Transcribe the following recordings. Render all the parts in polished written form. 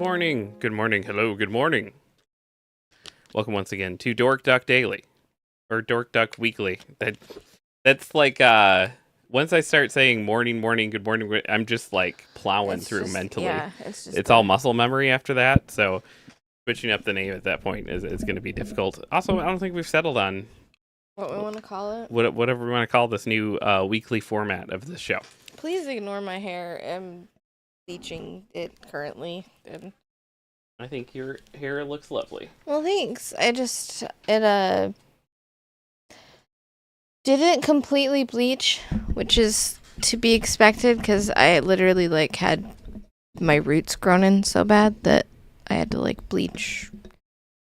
morning. Good morning. Hello. Good morning. Welcome once again to Dork Duck Daily or Dork Duck Weekly. That's like once I start saying morning, good morning, I'm just like plowing It's through just, mentally. yeah, it's just It's all muscle memory after that. So switching up the name at that point is going to be difficult. Also, I don't think we've settled on what we want to call it. whatever we want to call this new weekly format of this show. Please ignore my hair. I'm bleaching it currently. And I think your hair looks lovely. well, thanks. It didn't completely bleach, which is to be expected because I literally like had my roots grown in so bad that I had to like bleach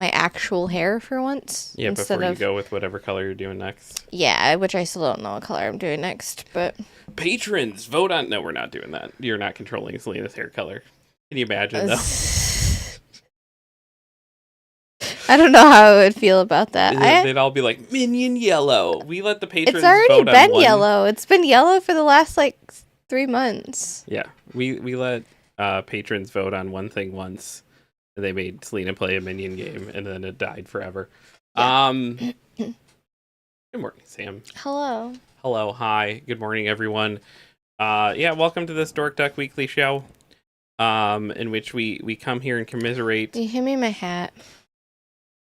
my actual hair for once. Yeah, before you go with whatever color you're doing next. Yeah, which I still don't know what color I'm doing next, but patrons vote on. No, we're not doing that. You're not controlling Selena's hair color. Can you imagine though? I don't know how I would feel about that. They'd all be like minion yellow. We let the patrons. It's already vote been on yellow. It's been yellow for the last like 3 months. Yeah, we let patrons vote on one thing once. And they made Selena play a minion game, and then it died forever. Yeah. Good morning, Sam. Hello. Hello, hi. Good morning, everyone. Welcome to this Dork Duck Weekly show, in which we come here and commiserate. Can you hand me my hat?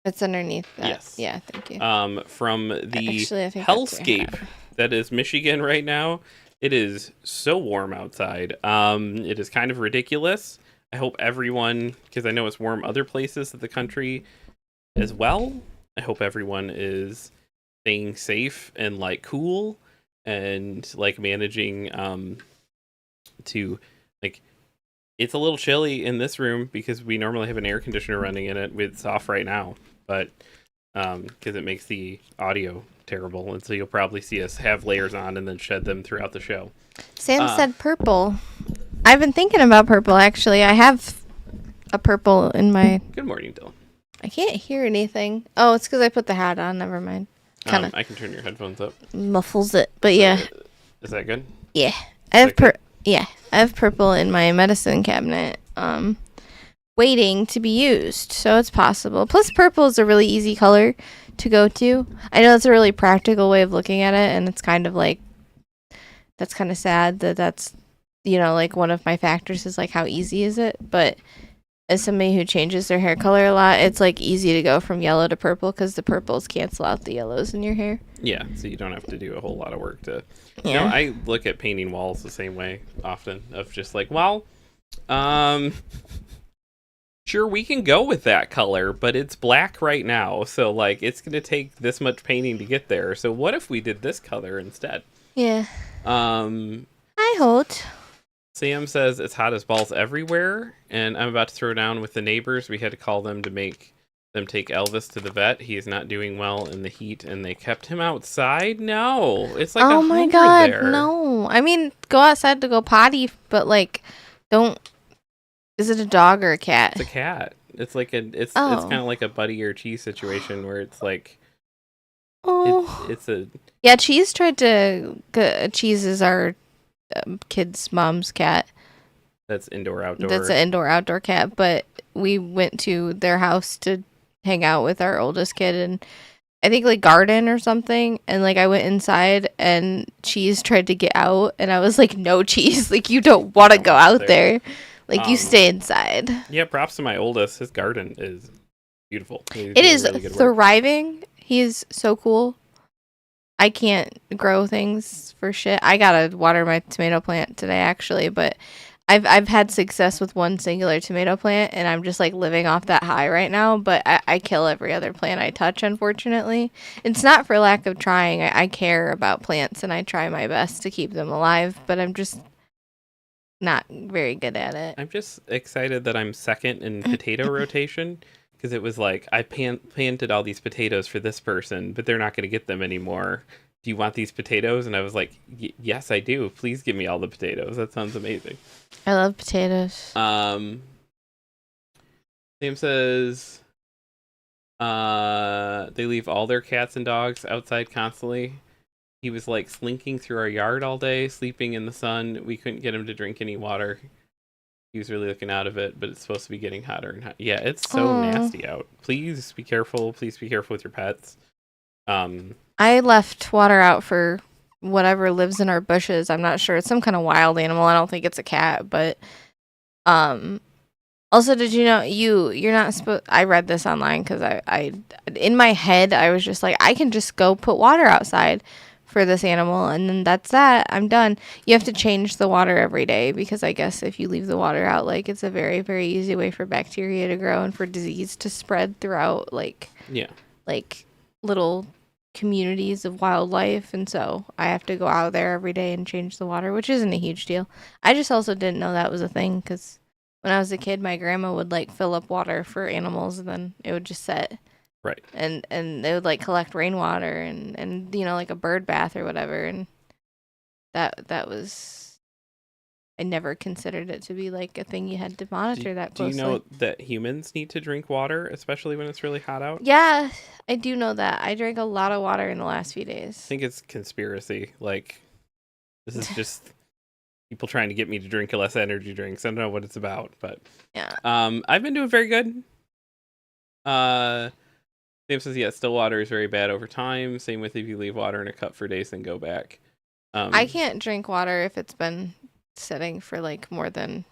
It's underneath that. Yes. Yeah, thank you. From the Actually, I think hellscape that is Michigan right now. It is so warm outside. It is kind of ridiculous. I hope everyone, because I know it's warm other places of the country as well. I hope everyone is staying safe and like cool and like managing to like. It's a little chilly in this room because we normally have an air conditioner running in it. It's off right now, but because it makes the audio terrible, and so you'll probably see us have layers on and then shed them throughout the show. Sam said purple. I've been thinking about purple, actually. I have a purple in my... Good morning, Dylan. I can't hear anything. Oh, it's because I put the hat on. Never mind. I can turn your headphones up. Muffles it, but yeah. Is that good? Yeah. I have purple in my medicine cabinet, waiting to be used, so it's possible. Plus, purple is a really easy color to go to. I know it's a really practical way of looking at it, and it's kind of like... That's kind of sad that's... You know, like one of my factors is like how easy is it, but as somebody who changes their hair color a lot, it's like easy to go from yellow to purple because the purples cancel out the yellows in your hair. Yeah, so you don't have to do a whole lot of work to... Yeah. You know, I look at painting walls the same way often, of just like, well, sure, we can go with that color, but it's black right now, so like it's going to take this much painting to get there, so what if we did this color instead? Yeah. I hold. Sam says it's hot as balls everywhere, and I'm about to throw down with the neighbors. We had to call them to make them take Elvis to the vet. He is not doing well in the heat, and they kept him outside. No, it's like oh my god, there. No. I mean, go outside to go potty, but like, don't. Is it a dog or a cat? It's a cat. It's like it's kind of like a Buddy or Cheese situation where it's like. Oh. It's a. Yeah, Cheese tried to. Cheese is our kid's mom's cat. That's indoor-outdoor. That's an indoor-outdoor cat, but we went to their house to hang out with our oldest kid and I think like garden or something, and like I went inside and Cheese tried to get out and I was like, no, Cheese, like you don't want to go out there. Like you stay inside. Yeah, props to my oldest. His garden is beautiful. It is really thriving. He is so cool. I can't grow things for shit. I gotta water my tomato plant today, actually, but I've had success with one singular tomato plant, and I'm just like living off that high right now. But I kill every other plant I touch, unfortunately. It's not for lack of trying. I care about plants, and I try my best to keep them alive, but I'm just not very good at it. I'm just excited that I'm second in potato rotation. Because it was like, I planted all these potatoes for this person, but they're not going to get them anymore. Do you want these potatoes? And I was like, yes, I do. Please give me all the potatoes. That sounds amazing. I love potatoes. Sam says they leave all their cats and dogs outside constantly. He was like slinking through our yard all day, sleeping in the sun. We couldn't get him to drink any water. He was really looking out of it, but it's supposed to be getting hotter and yeah, it's so Oh, nasty out. Please be careful. Please be careful with your pets. I left water out for whatever lives in our bushes. I'm not sure. It's some kind of wild animal. I don't think it's a cat, but um also, did you know you're not supposed? I read this online because I in my head I was just like, I can just go put water outside for this animal, and then that's that. I'm done. You have to change the water every day because I guess if you leave the water out, like it's a very very easy way for bacteria to grow and for disease to spread throughout yeah. like little communities of wildlife, and so I have to go out there every day and change the water, which isn't a huge deal. I just also didn't know that was a thing because when I was a kid, my grandma would like fill up water for animals, and then it would just set, Right. and they would like collect rainwater and like a bird bath or whatever, and that was, I never considered it to be like a thing you had to monitor that Do you closely. know that humans need to drink water, especially when it's really hot out? Yeah, I do know that. I drank a lot of water in the last few I days. think it's conspiracy. Like, this is just people trying to get me to drink less energy drinks. I don't know what it's about, but Yeah. I've been doing very good. Sam says, yeah, still water is very bad over time. Same with if you leave water in a cup for days and go back. I can't drink water if it's been sitting for like more than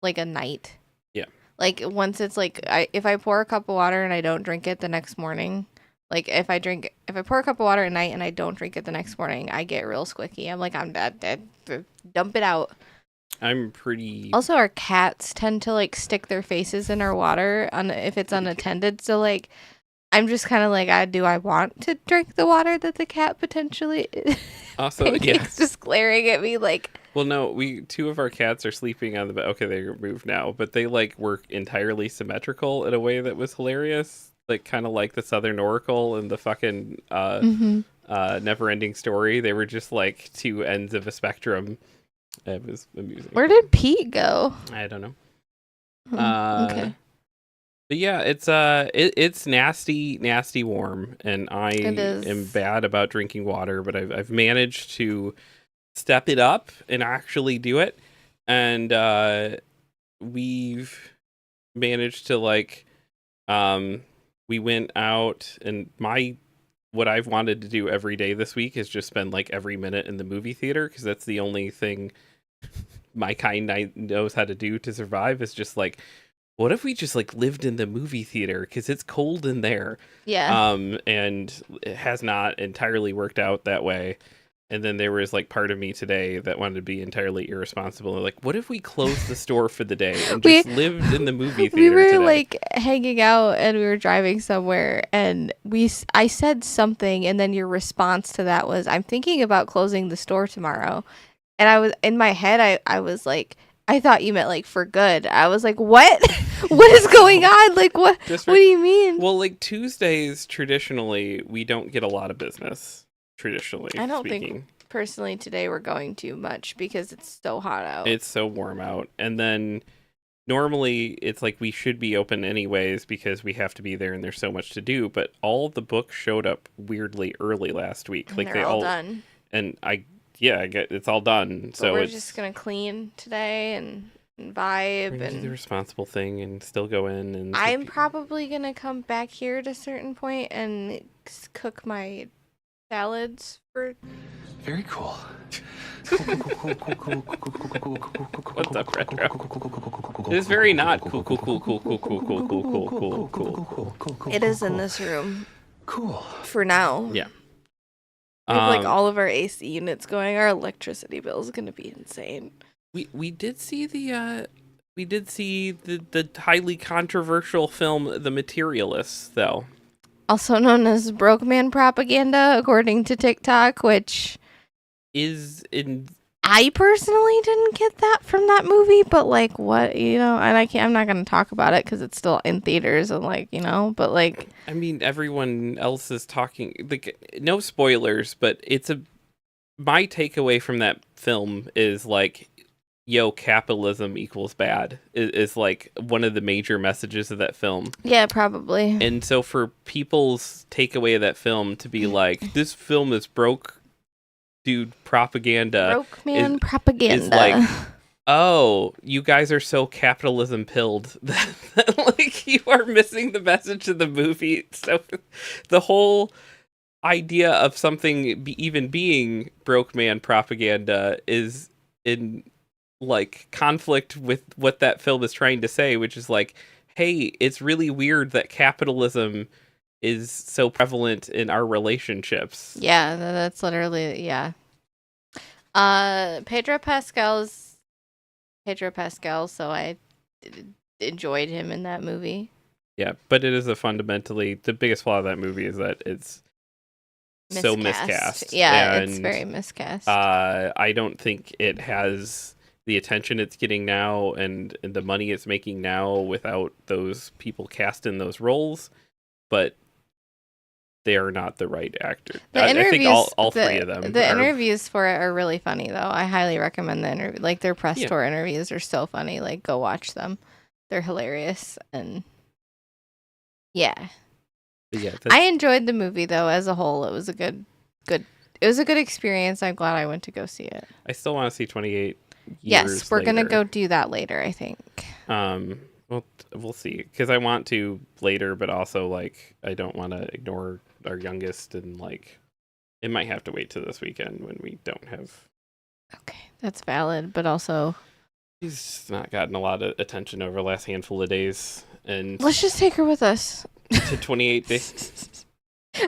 like a night. Yeah. Like once it's like if I pour a cup of water and I don't drink it the next morning, like if I pour a cup of water at night and I don't drink it the next morning, I get real squicky. I'm like, I'm dead. Dump it out. I'm pretty. Also, our cats tend to like stick their faces in our water if it's unattended. So like, I'm just kind of like, do I want to drink the water that the cat potentially? Also, Pancake's just glaring at me like. Well, no, two of our cats are sleeping on the bed. Okay, they're moved now, but they like were entirely symmetrical in a way that was hilarious. Like kind of like the Southern Oracle and the fucking Never-Ending Story. They were just like two ends of a spectrum. It was amusing. Where did Pete go? I don't know. Okay. But yeah, it's nasty warm, and I am bad about drinking water. But I've managed to step it up and actually do it, and we've managed to like we went out, and what I've wanted to do every day this week is just spend like every minute in the movie theater, because that's the only thing my kind knows how to do to survive, is just like, what if we just like lived in the movie theater, because it's cold in there. Yeah. And it has not entirely worked out that way. And then there was like part of me today that wanted to be entirely irresponsible. Like, what if we closed the store for the day and just lived in the movie theater? We were today? like hanging out and we were driving somewhere, and I said something, and then your response to that was, I'm thinking about closing the store tomorrow. And I was in my head, I was like, I thought you meant like for good. I was like, what? What is going on? Like, what? What do you mean? Well, like Tuesdays traditionally we don't get a lot of business. Traditionally, I don't think personally today we're going too much because it's so hot out. It's so warm out, and then normally it's like we should be open anyways because we have to be there and there's so much to do. But all the books showed up weirdly early last week. And like they're all done. And I get it's all done. But so we're just gonna clean today and vibe and do the responsible thing and still go in. And I'm probably gonna come back here at a certain point and cook my salads for. Very cool. What's up, Retro? It's very not cool. It is in this room. Cool. For now. Yeah. We have like all of our AC units going. Our electricity bill is gonna be insane. We did see the highly controversial film The Materialists, though. Also known as broke man propaganda, according to TikTok, which is in. I personally didn't get that from that movie, but like, what, and I'm not gonna talk about it because it's still in theaters and like, but like, I mean, everyone else is talking. Like, no spoilers, but my takeaway from that film is like, yo, capitalism equals bad is like one of the major messages of that film. Yeah, probably. And so for people's takeaway of that film to be like, this film is broke dude propaganda. Broke man propaganda. Is like oh, you guys are so capitalism pilled that like you are missing the message of the movie. So the whole idea of something even being broke man propaganda is in like conflict with what that film is trying to say, which is like, hey, it's really weird that capitalism is so prevalent in our relationships. Yeah, that's literally, yeah. Pedro Pascal, so I enjoyed him in that movie. Yeah, but it is the biggest flaw of that movie is that it's so miscast. Yeah, and, it's very miscast. I don't think it has the attention it's getting now and the money it's making now without those people cast in those roles, but they are not the right actor. I think all three of them. The interviews for it are really funny, though. I highly recommend the interview. Like, their press tour interviews are so funny. Like, go watch them. They're hilarious. And yeah. I enjoyed the movie, though, as a whole. It was a good experience. I'm glad I went to go see it. I still want to see 28 years Yes, we're later. going to go do that later, I think. Well, we'll see. Because I want to later, but also, like, I don't want to ignore our youngest, and, like, it might have to wait till this weekend when we don't have... Okay, that's valid, but also... He's not gotten a lot of attention over the last handful of days, and... Let's just take her with us. To 28 days.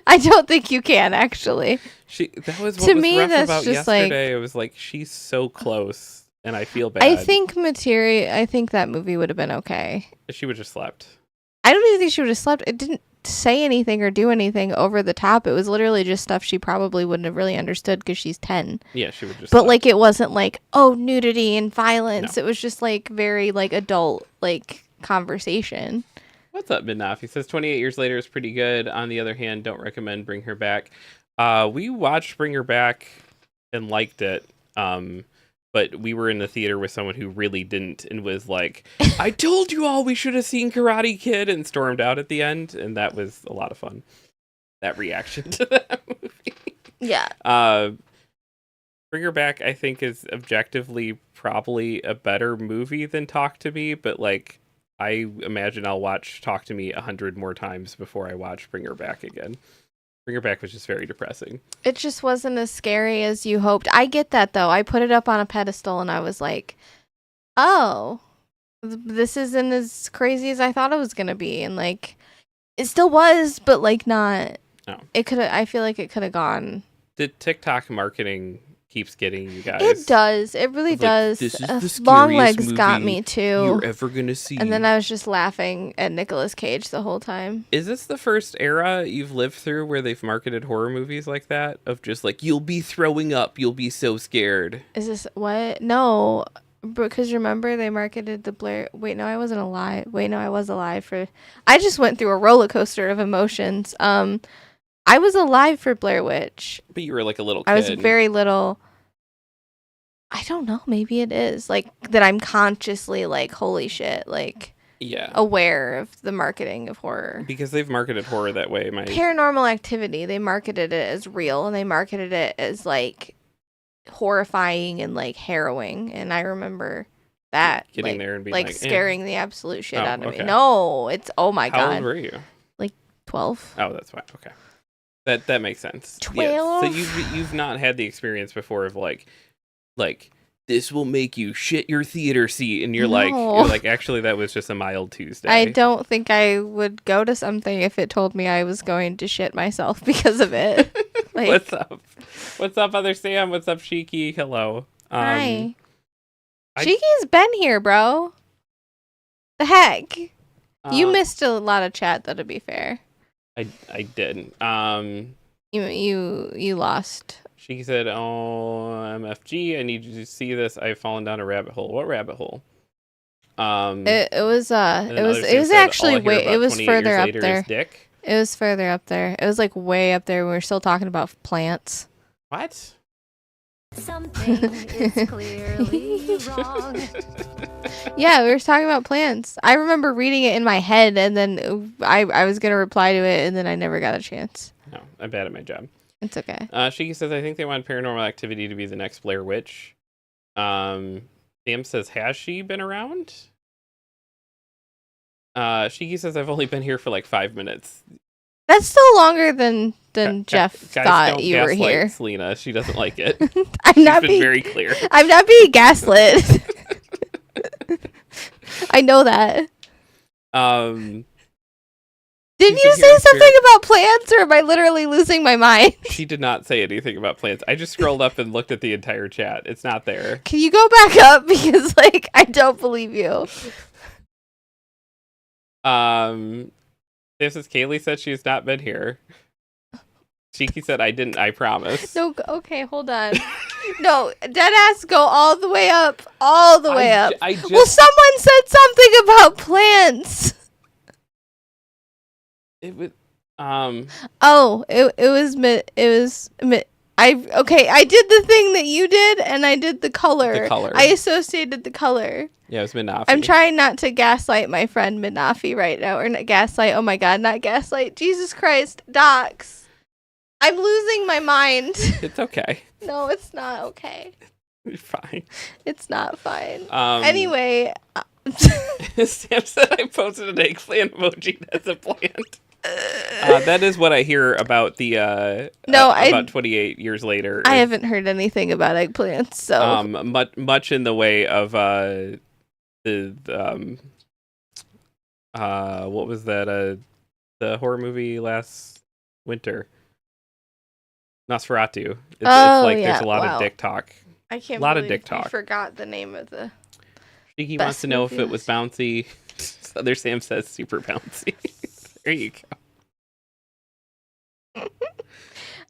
I don't think you can, actually. That was what to was me, rough that's about just yesterday. It was like, she's so close, and I feel bad. I think that movie would have been okay. She would have just slept. I don't even think she would have slept. It didn't say anything or do anything over the top. It was literally just stuff she probably wouldn't have really understood because she's 10. Yeah, she would just But, slept. like, it wasn't like, oh, nudity and violence. No. It was just, like, very, like, adult, like, conversation. What's up, Midnoff? He says 28 years later is pretty good. On the other hand, don't recommend Bring Her Back. We watched Bring Her Back and liked it. But we were in the theater with someone who really didn't and was like, I told you all we should have seen Karate Kid, and stormed out at the end. And that was a lot of fun. That reaction to that movie. Yeah. Bring Her Back, I think, is objectively probably a better movie than Talk to Me, but, like, I imagine I'll watch Talk to Me 100 more times before I watch Bring Her Back again. Bring Her Back was just very depressing. It just wasn't as scary as you hoped. I get that, though. I put it up on a pedestal and I was like, oh, this isn't as crazy as I thought it was going to be. And, like, it still was, but, like, not. Oh. I feel like it could have gone. The TikTok marketing keeps getting you guys. It does. It really does. This is the Long scariest Legs got movie me, too. you're ever gonna see. And then I was just laughing at Nicolas Cage the whole time. Is this the first era you've lived through where they've marketed horror movies like that? Of just like, you'll be throwing up, you'll be so scared. Is this what? No, because remember they marketed the Blair. Wait, no, I wasn't alive. Wait, no, I was alive for. I just went through a roller coaster of emotions. I was alive for Blair Witch. But you were like a little kid. I was very little. I don't know. Maybe it is like that. I'm consciously like, holy shit, like. Yeah. Aware of the marketing of horror. Because they've marketed horror that way. Paranormal Activity, they marketed it as real and they marketed it as like horrifying and like harrowing. And I remember that getting like, there and being like eh. scaring the absolute shit out of okay. me. No, it's oh my How god. How old were you? Like 12. Oh, that's fine. Okay. That makes sense. 12. Yeah. So you've not had the experience before of like this will make you shit your theater seat, and you're like actually that was just a mild Tuesday. I don't think I would go to something if it told me I was going to shit myself because of it. Like, What's up, other Sam? What's up, Shiki? Hello. Hi. Shiki's been here, bro. The heck? You missed a lot of chat, though, to be fair. I did. You lost. She said, "Oh, MFG, I need you to see this. I've fallen down a rabbit hole." What rabbit hole? It was actually it was further up there. Dick. It was further up there. It was like way up there. We were still talking about plants. What? Something is clearly wrong. Yeah, we were talking about plants. I remember reading it in my head, and then I was gonna reply to it, and then I never got a chance. No, I'm bad at my job. It's okay. Shiki says, I think they want Paranormal Activity to be the next Blair Witch. Sam says, has she been around? Shiki says, I've only been here for like 5 minutes. That's still longer than Jeff Guys, thought don't you were gaslight here. Selena. She doesn't like it. I'm She's not been being very clear. I'm not being gaslit. I know that. Um, Didn't she's you been say here in something spirit. about plants, or am I literally losing my mind? She did not say anything about plants. I just scrolled up and looked at the entire chat. It's not there. Can you go back up because like I don't believe you. This is Kaylee said she's not been here. Shiki said I didn't, I promise. No, okay, hold on. No, deadass, go all the way up, all the way up. I just, Well, someone said something about plants. it was, Oh, I did the thing that you did, and I did the color. The color. I associated the color. yeah, it was Minafi. I'm trying not to gaslight my friend Minafi right now, or not gaslight. Oh my god, not gaslight. Jesus Christ, docs. I'm losing my mind. It's okay. No, it's not okay. You're fine. It's not fine. Anyway. Anyway. Sam said I posted an eggplant emoji as a plant. That is what I hear about the about 28 years later. I haven't heard anything about eggplants, so much in the way of what was that the horror movie last winter, Nosferatu. It's like yeah, there's a lot wow. of dick talk. I can't. A lot of believe dick talk. I forgot the name of the. Shiki Best wants to know if movie it was bouncy. Other Sam says super bouncy. There you go.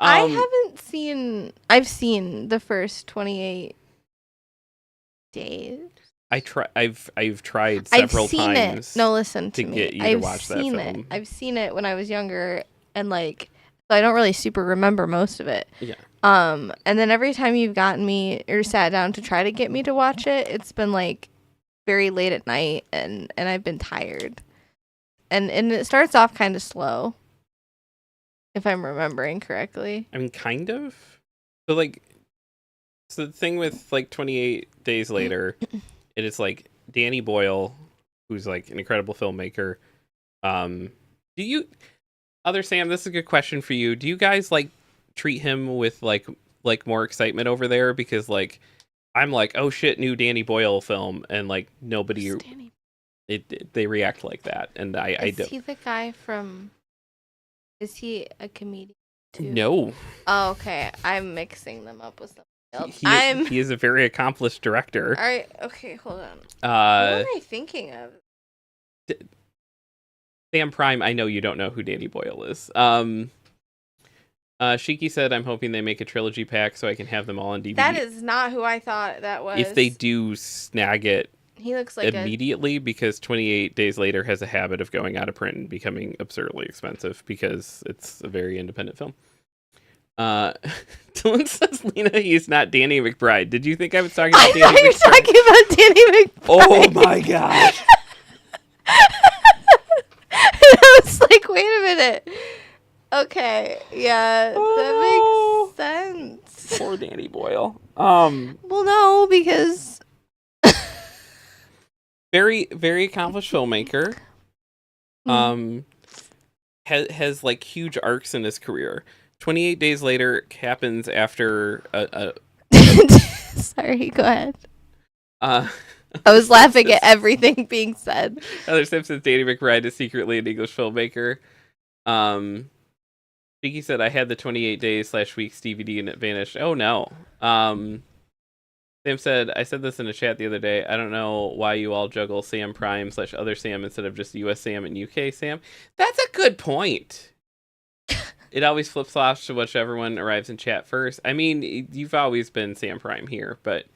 I haven't seen. I've seen the first 28 days. I've tried several I've seen times. it. No, listen to to me. get you to I've watch that seen film. it. I've seen it when I was younger, and like, so I don't really super remember most of it. Yeah. And then every time you've gotten me or sat down to try to get me to watch it, it's been like very late at night, and I've been tired. And it starts off kind of slow, if I'm remembering correctly. I mean, kind of. So the thing with like 28 Days Later, it is like Danny Boyle, who's like an incredible filmmaker. Do you, other Sam? This is a good question for you. Do you guys like treat him with like more excitement over there? Because like I'm like, oh shit, new Danny Boyle film, and like nobody, they react like that, and I do. Is he the guy from? Is he a comedian too? No. Oh, okay. I'm mixing them up with something else. He is a very accomplished director. All right. Okay, hold on. What am I thinking of? Sam Prime, I know you don't know who Danny Boyle is. Shiki said, I'm hoping they make a trilogy pack so I can have them all on DVD. That is not who I thought that was. If they do, snag it he looks like immediately, because 28 Days Later has a habit of going out of print and becoming absurdly expensive because it's a very independent film. Dylan says, Lena, he's not Danny McBride. Did you think I was talking about Danny McBride? You're talking about Danny McBride. Oh my god. I was like, wait a minute. Okay, yeah, that makes sense. Poor Danny Boyle. Well, no, because very, very accomplished filmmaker. Has like huge arcs in his career. 28 Days Later happens after Sorry, go ahead. I was laughing at everything being said. Other Simpsons, Danny McBride is secretly an English filmmaker. Vicky said, I had the 28 days / weeks DVD and it vanished. Oh no. Sam said, I said this in a chat the other day. I don't know why you all juggle Sam Prime / other Sam instead of just US Sam and UK Sam. That's a good point. It always flip-flops to whichever one arrives in chat first. I mean, you've always been Sam Prime here, but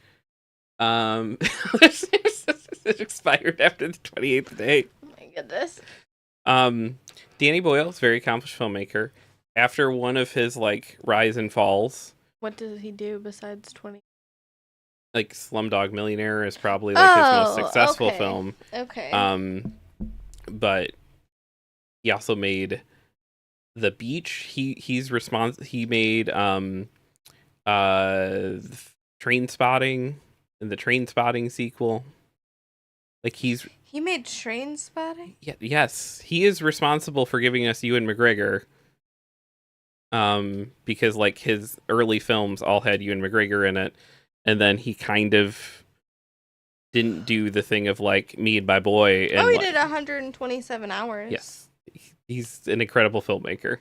it expired after the 28th day. Oh my goodness. Danny Boyle is a very accomplished filmmaker. After one of his like rise and falls, What does he do besides 20? like Slumdog Millionaire is probably like his most successful okay. film. Okay. But he also made The Beach. He made Train Spotting in the Train Spotting sequel. Like He made Train Spotting? yes, he is responsible for giving us Ewan McGregor. Because like his early films all had Ewan McGregor in it, and then he kind of didn't do the thing of like Me and My Boy. And He like, did 127 hours. yes, he's an incredible filmmaker.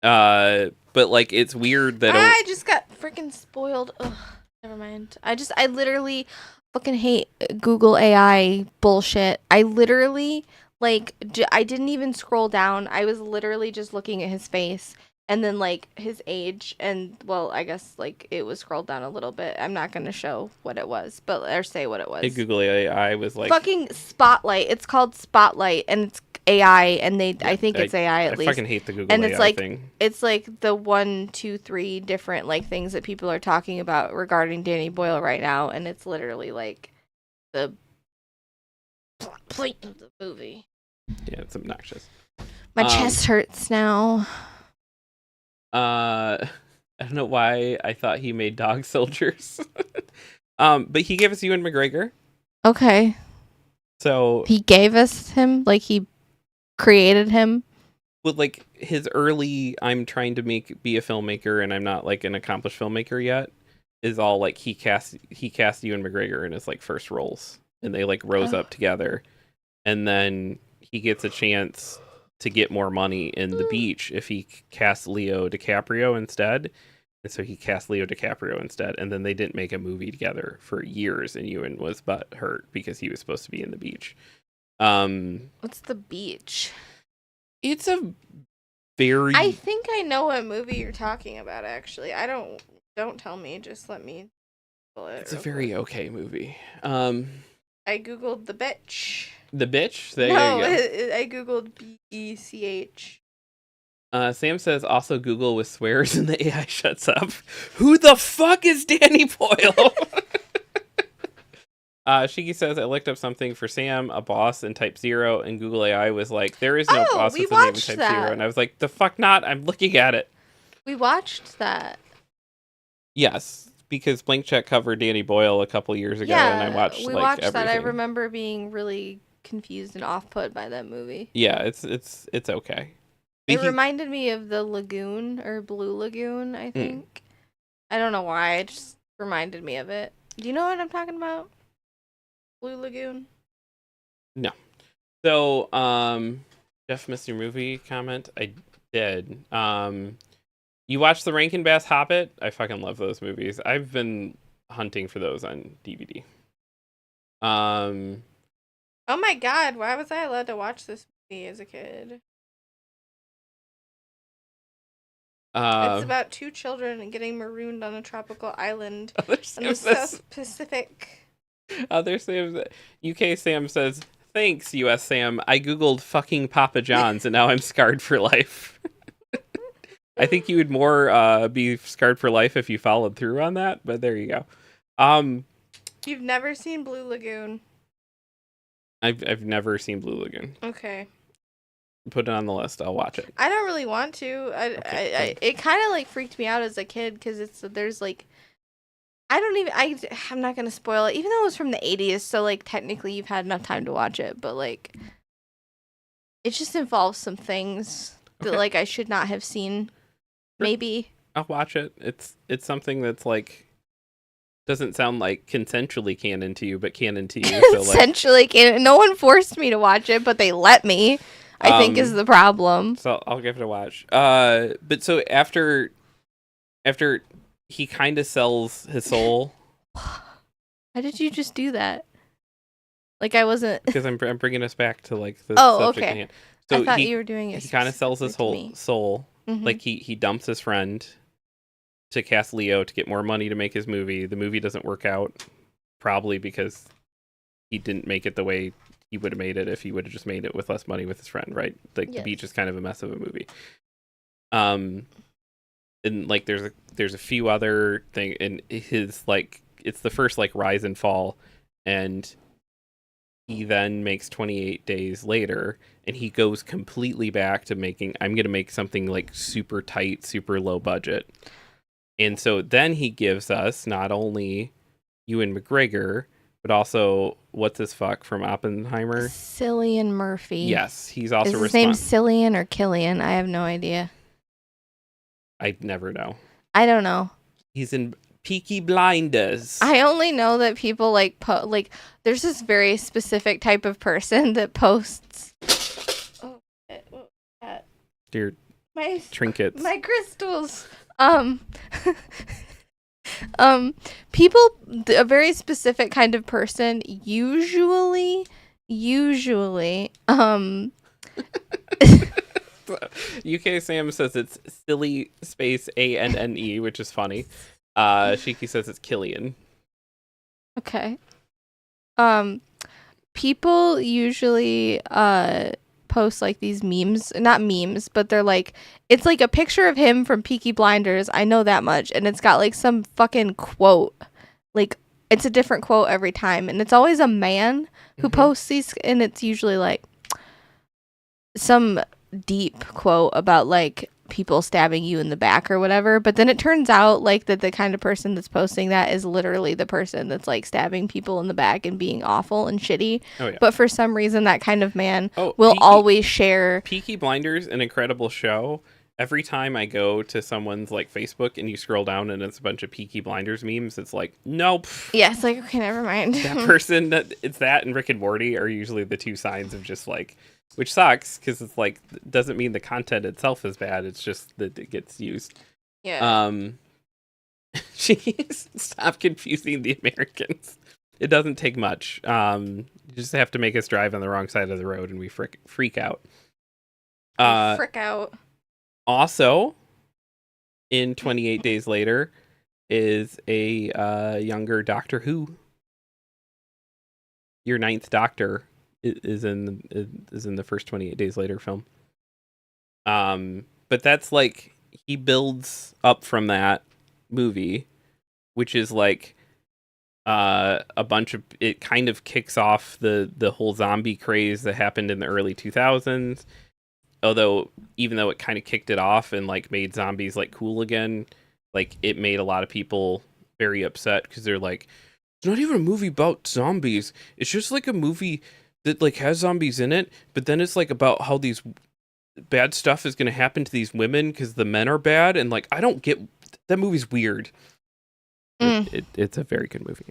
But like it's weird that I just got freaking spoiled. Ugh, never mind. I literally fucking hate Google AI bullshit. I literally I didn't even scroll down. I was literally just looking at his face and then like his age, and well, I guess like it was scrolled down a little bit. I'm not gonna show what it was, but or say what it was. Google AI was like fucking Spotlight. It's called Spotlight, and it's AI, and I think it's AI at least. I fucking hate the Google and AI it's like thing. it's like the 1, 2, 3 different like things that people are talking about regarding Danny Boyle right now, and it's literally like the plot of the movie. Yeah, it's obnoxious. My chest hurts now. I don't know why I thought he made Dog Soldiers. But he gave us Ewan McGregor. Okay. So he gave us him, like he created him. With like his early, I'm trying to be a filmmaker and I'm not like an accomplished filmmaker yet, is all like he cast Ewan McGregor in his like first roles, and they like rose up together, and then he gets a chance to get more money in The Beach if he casts Leo DiCaprio instead. And so he cast Leo DiCaprio instead, and then they didn't make a movie together for years, and Ewan was butthurt because he was supposed to be in The Beach. What's The Beach? It's a very... I think I know what movie you're talking about, actually. Don't tell me, just let me pull it. It's a very okay movie. I googled The Bitch. The Bitch? There No, you go. I googled BECH. Sam says also Google with swears and the AI shuts up. Who the fuck is Danny Boyle? Shiki says I looked up something for Sam, a boss in Type 0, and Google AI was like, there is no boss with the name of Type 0. And I was like, the fuck not? I'm looking at it. We watched that. Yes, because Blank Check covered Danny Boyle a couple years ago, and I watched we like watched everything. that. I remember being really confused and off-put by that movie. Yeah, it's okay. It reminded me of the Lagoon, or Blue Lagoon, I think. I don't know why, it just reminded me of it. Do you know what I'm talking about? Blue Lagoon? No. So, Jeff missed your movie comment? I did. You watched the Rankin Bass Hobbit? I fucking love those movies. I've been hunting for those on DVD. Oh my god, why was I allowed to watch this movie as a kid? It's about 2 children getting marooned on a tropical island in the South Pacific. UK Sam says, thanks, US Sam. I googled fucking Papa John's and now I'm scarred for life. I think you would more be scarred for life if you followed through on that, but there you go. You've never seen Blue Lagoon? I've never seen Blue Lagoon. Okay. Put it on the list. I'll watch it. I don't really want to. It kind of like freaked me out as a kid because there's like I'm not gonna spoil it, even though it was from the 80s. So like technically you've had enough time to watch it, but like it just involves some things that like I should not have seen. Maybe I'll watch it. It's something that's like doesn't sound like consensually canon to you, but canon to you. So like, essentially canon. No one forced me to watch it, but they let me. I think is the problem. So I'll give it a watch. But so after he kind of sells his soul. Why did you just do that? Like I wasn't. Because I'm bringing us back to like the subject okay. at hand. So I thought you were doing it. He kind of sells his whole soul. Mm-hmm. Like he dumps his friend to cast Leo to get more money to make his movie. The movie doesn't work out, probably because he didn't make it the way he would have made it if he would have just made it with less money with his friend, right? Like The Beach is kind of a mess of a movie. And like there's a few other thing, and his like it's the first like rise and fall, and he then makes 28 Days Later, and he goes completely back to I'm gonna make something like super tight, super low budget. And so then he gives us not only Ewan McGregor, but also what's his fuck from Oppenheimer? Cillian Murphy. Yes, he's also Is his name Cillian or Killian? I have no idea. I never know. I don't know. He's in Peaky Blinders. I only know that people like there's this very specific type of person that posts. Oh, what was that? Dear My trinkets. My crystals. People, a very specific kind of person, usually, UK Sam says it's silly space ANNE, which is funny. Shiki says it's Killian. Okay. People usually post like these memes, not memes, but they're like, it's like a picture of him from Peaky Blinders. I know that much, and it's got like some fucking quote. Like it's a different quote every time, and it's always a man who posts these, and it's usually like some deep quote about like people stabbing you in the back or whatever, but then it turns out like that the kind of person that's posting that is literally the person that's like stabbing people in the back and being awful and shitty. Oh, yeah. But for some reason that kind of man will always share Peaky Blinders, an incredible show. Every time I go to someone's like Facebook and you scroll down and it's a bunch of Peaky Blinders memes, it's like, nope. Yeah, it's like, okay, never mind. That person, it's that and Rick and Morty are usually the two signs of just like, which sucks because it's like, doesn't mean the content itself is bad. It's just that it gets used. Yeah. Stop confusing the Americans. It doesn't take much. You just have to make us drive on the wrong side of the road and we freak out. Frick out. Also, in 28 Days Later is a younger Doctor Who. Your ninth Doctor is in the first 28 Days Later film. But that's like he builds up from that movie, which is like a bunch of, it kind of kicks off the whole zombie craze that happened in the early 2000s. Although, even though it kind of kicked it off and like made zombies like cool again, like it made a lot of people very upset because they're like, it's not even a movie about zombies. It's just like a movie that like has zombies in it, but then it's like about how these bad stuff is going to happen to these women because the men are bad, and like I don't get that movie's weird. It's a very good movie.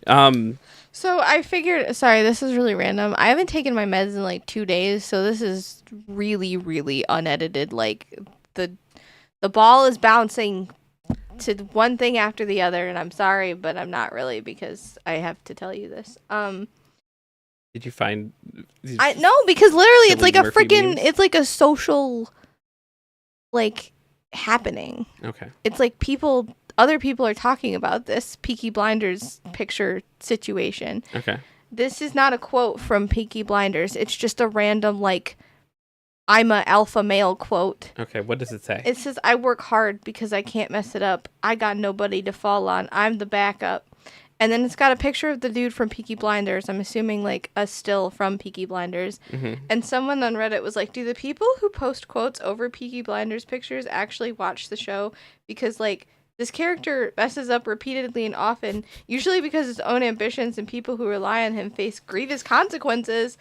So I figured, sorry, this is really random. I haven't taken my meds in like 2 days, so this is really, really unedited. Like the ball is bouncing to one thing after the other, and I'm sorry, but I'm not really because I have to tell you this. Did you find? I no, because literally it's like a freaking, memes? it's like a social, like happening. Okay. It's like other people are talking about this Peaky Blinders picture situation. Okay. This is not a quote from Peaky Blinders. It's just a random, like, I'm a alpha male quote. Okay, what does it say? It says, I work hard because I can't mess it up. I got nobody to fall on. I'm the backup. And then it's got a picture of the dude from Peaky Blinders. I'm assuming, like, a still from Peaky Blinders. Mm-hmm. And someone on Reddit was like, do the people who post quotes over Peaky Blinders pictures actually watch the show? Because, like, this character messes up repeatedly and often, usually because his own ambitions and people who rely on him face grievous consequences.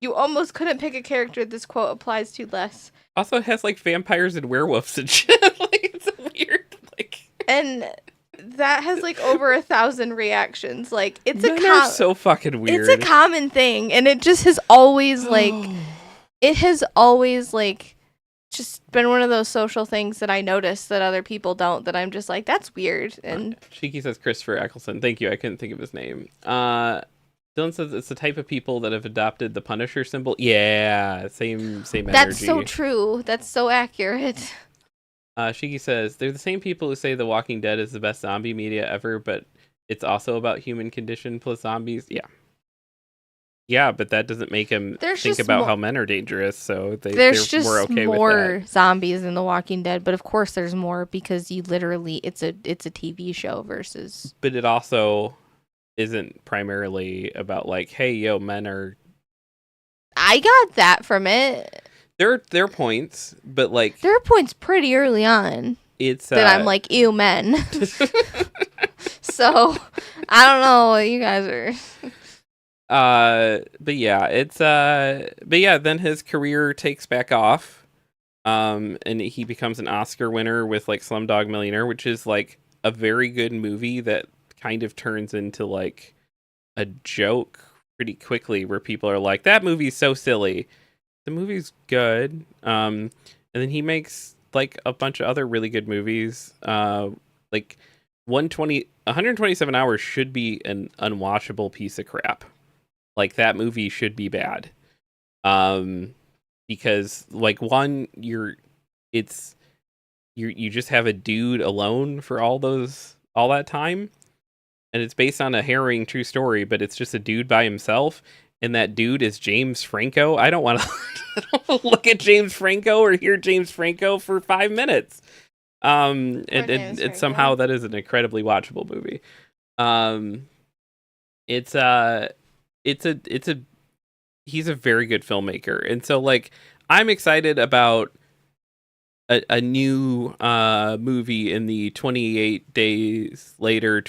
You almost couldn't pick a character this quote applies to less. Also, it has like vampires and werewolves and shit. Like, it's weird. Like, and that has like over 1,000 reactions. Like, it's men so fucking weird. It's a common thing, and it just has always like, it has always like, just been one of those social things that I notice that other people don't, that I'm just like, that's weird. And Shiki says Christopher Eccleston. Thank you. I couldn't think of his name. Dylan says it's the type of people that have adopted the Punisher symbol. Yeah, same energy. That's so true. That's so accurate. Shiki says they're the same people who say The Walking Dead is the best zombie media ever, but it's also about human condition plus zombies. Yeah. Yeah, but that doesn't make him think about how men are dangerous, so they're just more okay with more that. zombies in The Walking Dead, but of course there's more because you literally it's a TV show versus. But it also isn't primarily about like, hey, yo, men are. I got that from it. There are points, but like there are points pretty early on. It's that I'm like, ew, men. So I don't know what you guys are. But yeah, then his career takes back off. And he becomes an Oscar winner with like Slumdog Millionaire, which is like a very good movie that kind of turns into like a joke pretty quickly, where people are like, that movie's so silly. The movie's good. And then he makes like a bunch of other really good movies. Like 127 Hours should be an unwatchable piece of crap. Like that movie should be bad. Because like you just have a dude alone for all that time, and it's based on a harrowing true story, but it's just a dude by himself, and that dude is James Franco. I don't want to look at James Franco or hear James Franco for 5 minutes. And somehow that is an incredibly watchable movie. He's a very good filmmaker, and so like I'm excited about a new movie in the 28 weeks later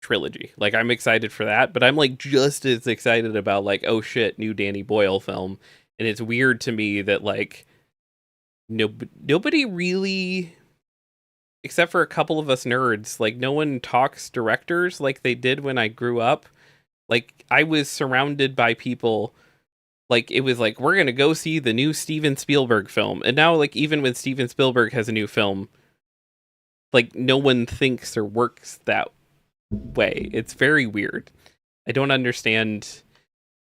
trilogy. Like I'm excited for that, but I'm like just as excited about like, oh shit, new Danny Boyle film. And it's weird to me that like nobody really, except for a couple of us nerds, like no one talks directors like they did when I grew up. Like I was surrounded by people, like it was like, we're gonna go see the new Steven Spielberg film, and now like even when Steven Spielberg has a new film, like no one thinks or works that way. It's very weird. I don't understand.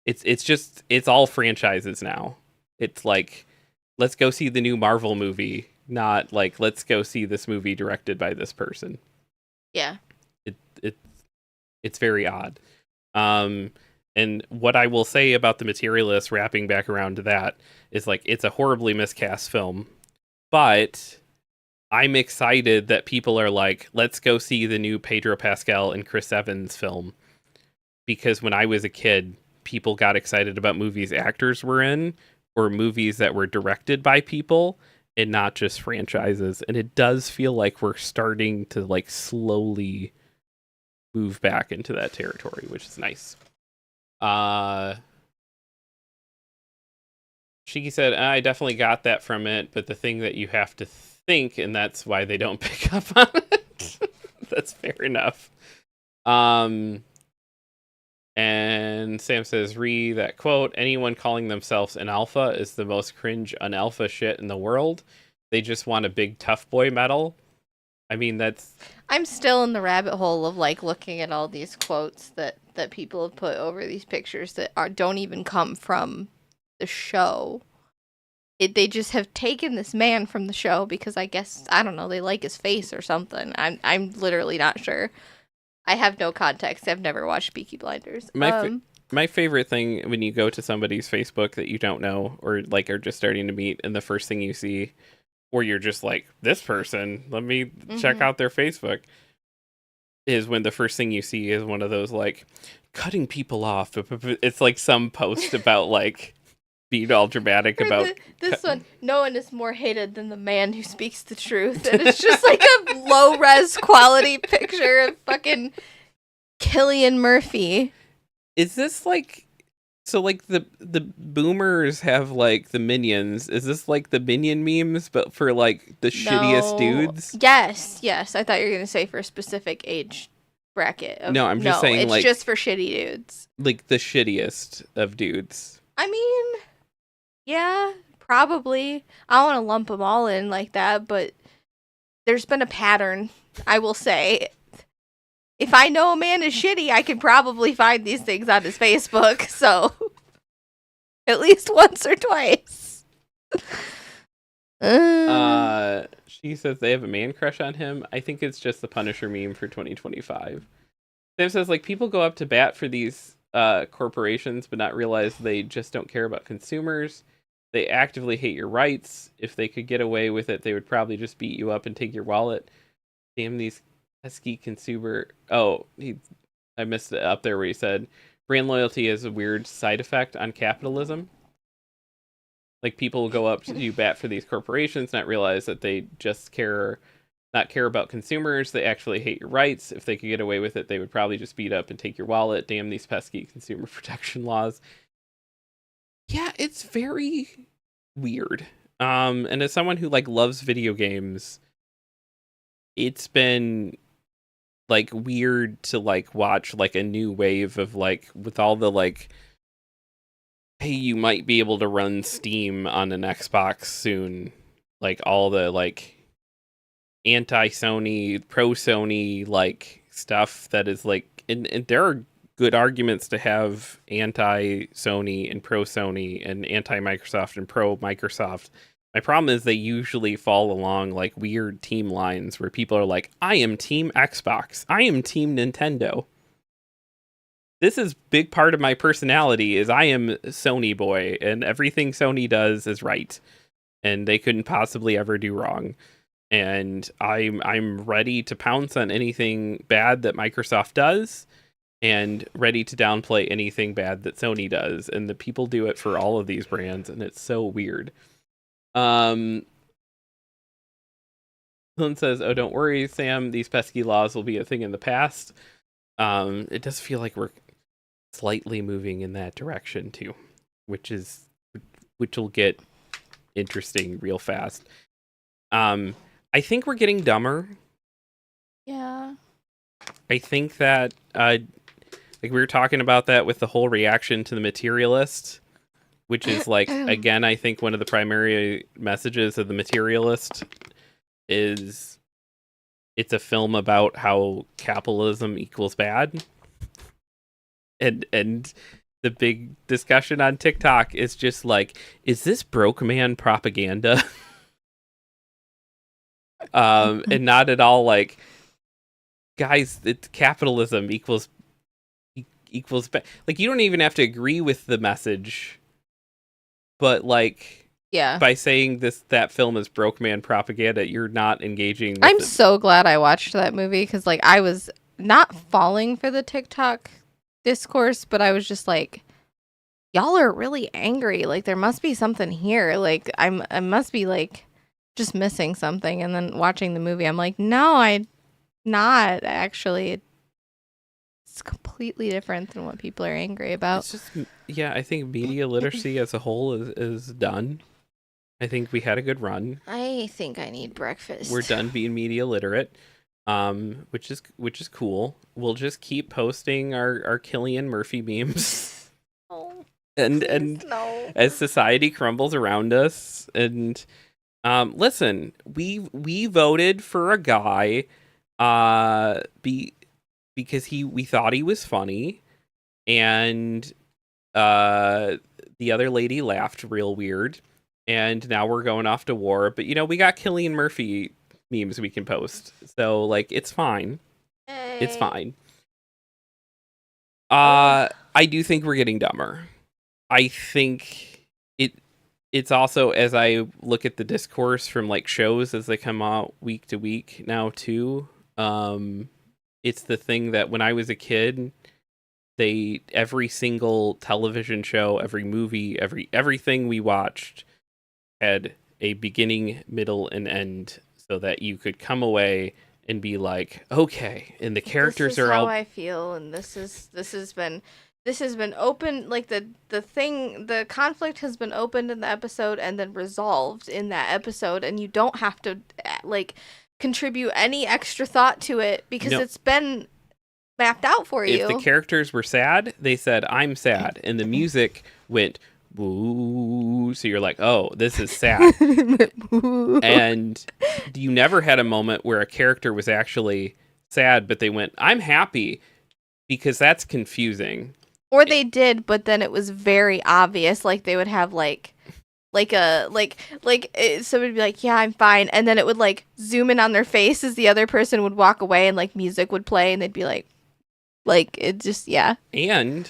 It's all franchises now. It's like, let's go see the new Marvel movie, not like let's go see this movie directed by this person. Yeah. It's very odd. And what I will say about The Materialist, wrapping back around to that, is like it's a horribly miscast film, but I'm excited that people are like, let's go see the new Pedro Pascal and Chris Evans film, because when I was a kid, people got excited about movies actors were in, or movies that were directed by people and not just franchises. And it does feel like we're starting to like slowly move back into that territory, which is nice. Shiki said, I definitely got that from it, but the thing that you have to think, and that's why they don't pick up on it. That's fair enough. And Sam says, that quote, anyone calling themselves an alpha is the most cringe unalpha shit in the world. They just want a big tough boy medal. I mean, I'm still in the rabbit hole of like looking at all these quotes that people have put over these pictures that don't even come from the show. They just have taken this man from the show because I guess, I don't know, they like his face or something. I'm literally not sure. I have no context. I've never watched Peaky Blinders. My favorite thing when you go to somebody's Facebook that you don't know or like are just starting to meet, and the first thing you see, or you're just like, this person, let me check out their Facebook, is when the first thing you see is one of those like cutting people off. It's like some post about like being all dramatic about this one. No one is more hated than the man who speaks the truth, and it's just like a low res quality picture of fucking Cillian Murphy. Is this like, so like the boomers have like the Minions? Is this like the Minion memes but for like the shittiest dudes? Yes. I thought you were gonna say for a specific age bracket. No, I'm just saying it's like just for shitty dudes. Like the shittiest of dudes. I mean, yeah, probably. I don't want to lump them all in like that, but there's been a pattern, I will say. If I know a man is shitty, I can probably find these things on his Facebook, so at least once or twice. She says they have a man crush on him. I think it's just the Punisher meme for 2025. Sam says like people go up to bat for these corporations but not realize they just don't care about consumers. They actively hate your rights. If they could get away with it, they would probably just beat you up and take your wallet. Damn these pesky consumer. I missed it up there where he said brand loyalty is a weird side effect on capitalism. Like people will go up to bat for these corporations, not realize that they just care not care about consumers. They actually hate your rights. If they could get away with it, they would probably just beat up and take your wallet. Damn these pesky consumer protection laws. Yeah, it's very weird. And as someone who like loves video games, it's been like weird to like watch like a new wave of like with all the like, hey, you might be able to run Steam on an Xbox soon. Like all the like anti-Sony, pro-Sony like stuff that is like, and there are good arguments to have anti-Sony and pro-Sony and anti-Microsoft and pro-Microsoft. My problem is they usually fall along like weird team lines where people are like, I am team Xbox, I am team Nintendo. This is big part of my personality is I am Sony boy and everything Sony does is right. And they couldn't possibly ever do wrong. And I'm ready to pounce on anything bad that Microsoft does and ready to downplay anything bad that Sony does. And the people do it for all of these brands, and it's so weird. Lynn says, oh, don't worry, Sam, these pesky laws will be a thing in the past. It does feel like we're slightly moving in that direction too, which will get interesting real fast. I think we're getting dumber. Yeah. I think that like we were talking about that with the whole reaction to the Materialist, which is like again, I think one of the primary messages of the Materialist is it's a film about how capitalism equals bad. And the big discussion on TikTok is just like, is this broke man propaganda? And not at all like, guys, capitalism equals bad. Like, you don't even have to agree with the message, but like, Yeah. by saying that film is broke man propaganda, you're not engaging with I'm it. so glad I watched that movie because like I was not falling for the TikTok discourse, but I was just like, y'all are really angry. Like there must be something here. Like I must be like just missing something. And then watching the movie, I'm like, no, I'm not actually. It's completely different than what people are angry about. It's just, yeah, I think media literacy as a whole is done. I think we had a good run. I think I need breakfast. We're done being media literate, which is cool. We'll just keep posting our Cillian Murphy memes, Oh, and no. as society crumbles around us. And listen, we voted for a guy, because we thought he was funny, and the other lady laughed real weird, and now we're going off to war. But we got Cillian Murphy memes we can post, so like it's fine. It's fine. I do think we're getting dumber. I think it's also, as I look at the discourse from like shows as they come out week to week now too, it's the thing that when I was a kid, every single television show, every movie, everything we watched had a beginning, middle, and end, so that you could come away and be like, okay, and the characters this is are all. how I feel, and this has been open. Like the conflict has been opened in the episode and then resolved in that episode, and you don't have to like contribute any extra thought to it because No. it's been mapped out for you. If the characters were sad, they said, I'm sad. And the music went, woo. So you're like, oh, this is sad. And you never had a moment where a character was actually sad, but they went, I'm happy, because that's confusing. Or they did, but then it was very obvious. Like they would have somebody would be like, yeah, I'm fine, and then it would like zoom in on their face as the other person would walk away, and like music would play, and they'd be like it just, yeah. And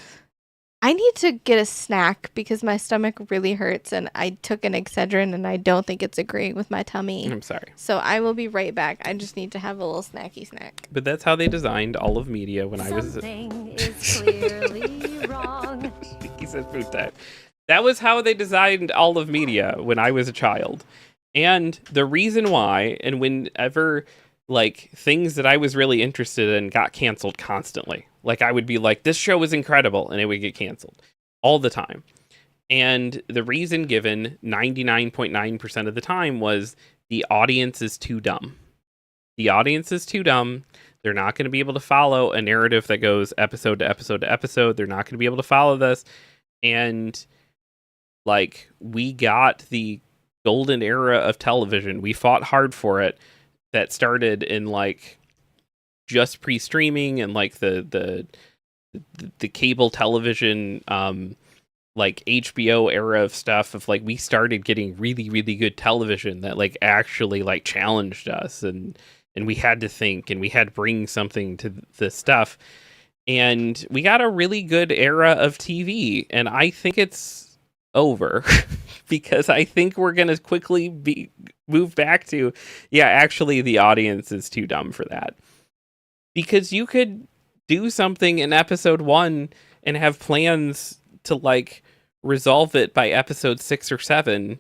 I need to get a snack because my stomach really hurts, and I took an Excedrin, and I don't think it's agreeing with my tummy. I'm sorry. So I will be right back. I just need to have a little snacky snack. But that's how they designed all of media when I was. Something is clearly wrong. He says food time. That was how they designed all of media when I was a child. And the reason why, and whenever like things that I was really interested in got canceled constantly. Like I would be like, this show is incredible, and it would get canceled all the time. And the reason given 99.9% of the time was the audience is too dumb. The audience is too dumb. They're not going to be able to follow a narrative that goes episode to episode to episode. They're not going to be able to follow this. And like, we got the golden era of television. We fought hard for it. That started in like just pre-streaming and like the cable television like HBO era of stuff. Of like, we started getting really, really good television that like actually like challenged us, and we had to think, and we had to bring something to the stuff, and we got a really good era of TV, and I think it's over because I think we're gonna quickly be move back to, yeah, actually the audience is too dumb for that, because you could do something in episode 1 and have plans to like resolve it by episode 6 or 7,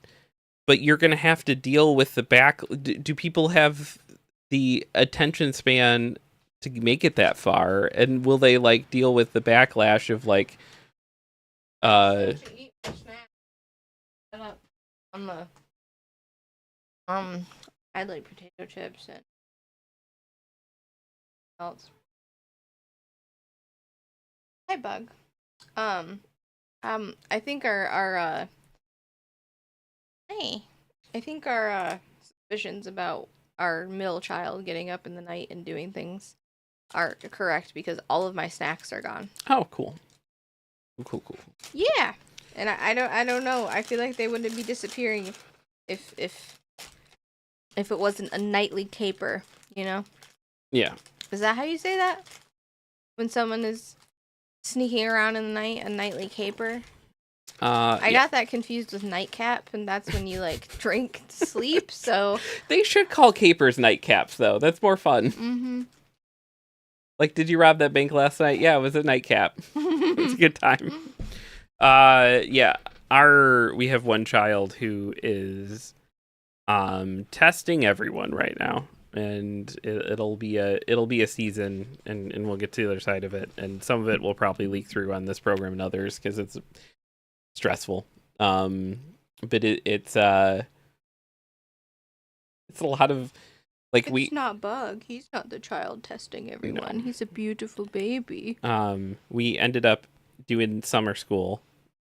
but you're gonna have to deal with the back. Do people have the attention span to make it that far, and will they like deal with the backlash of like On the I like potato chips and else. Hi, Bug. I think our hey, I think our suspicions about our middle child getting up in the night and doing things are correct, because all of my snacks are gone. Oh, cool. Yeah, and I don't know. I feel like they wouldn't be disappearing if it wasn't a nightly caper. You know? Yeah. Is that how you say that? When someone is sneaking around in the night, a nightly caper? I got that confused with nightcap, and that's when you like drink to sleep. So they should call capers nightcaps, though. That's more fun. Mm-hmm. Like, did you rob that bank last night? Yeah, it was a nightcap. It's a good time. Yeah, we have one child who is testing everyone right now, and it'll be a season, and we'll get to the other side of it, and some of it will probably leak through on this program and others because it's stressful. But it's a lot of like it's not Bug. He's not the child testing everyone. No. He's a beautiful baby. We ended up doing summer school.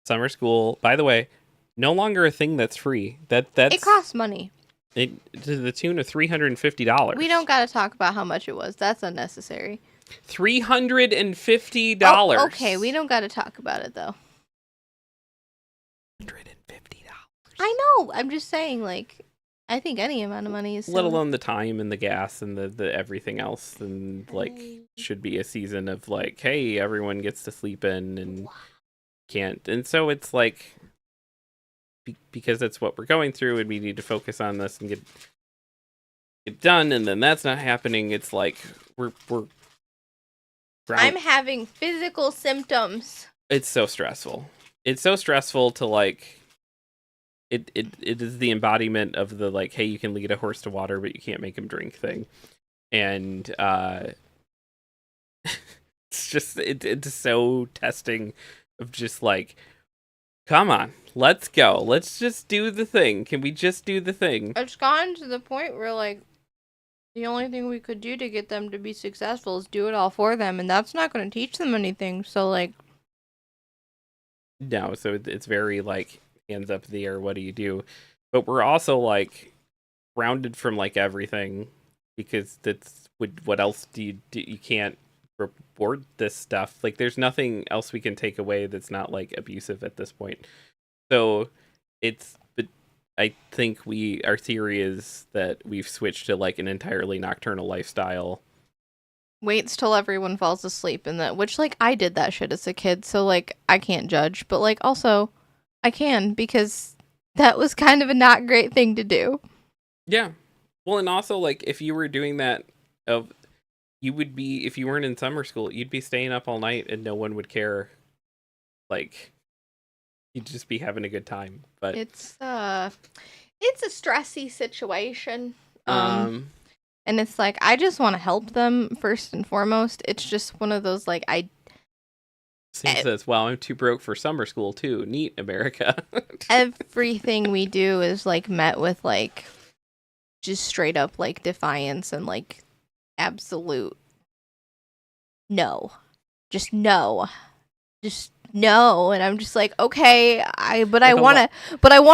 Summer school, by the way, no longer a thing that's free. That's It costs money. to the tune of $350. We don't got to talk about how much it was. That's unnecessary. $350. Oh, okay, we don't got to talk about it though. $150. I know. I'm just saying, like, I think any amount of money is. Let alone the time and the gas and the everything else, and like should be a season of like, hey, everyone gets to sleep in and can't, and so it's like because that's what we're going through, and we need to focus on this and get done, and then that's not happening. It's like we're I'm having physical symptoms. It's so stressful. It's so stressful to like. It is the embodiment of the like, hey, you can lead a horse to water, but you can't make him drink thing, and it's just it's so testing of just like, come on, let's go, let's just do the thing. Can we just do the thing? It's gotten to the point where like the only thing we could do to get them to be successful is do it all for them, and that's not going to teach them anything. So like, no, so it's very like hands up in the air, what do you do? But we're also like grounded from like everything, because that's what else do you do? You can't report this stuff. Like there's nothing else we can take away that's not like abusive at this point. So but I think our theory is that we've switched to like an entirely nocturnal lifestyle. Waits till everyone falls asleep, and that, which like I did that shit as a kid, so like I can't judge, but like also I can, because that was kind of a not great thing to do. Yeah. Well, and also like if you were doing that, you would be, if you weren't in summer school, you'd be staying up all night and no one would care. Like you'd just be having a good time. But it's a stressy situation. And it's like, I just want to help them first and foremost. It's just one of those, like, Sam says, "Well, I'm too broke for summer school too. Neat, America." everything we do is, like, met with, like, just straight up, like, defiance and, like, absolute no. Just no. Just no. And I'm just like, okay, I And a want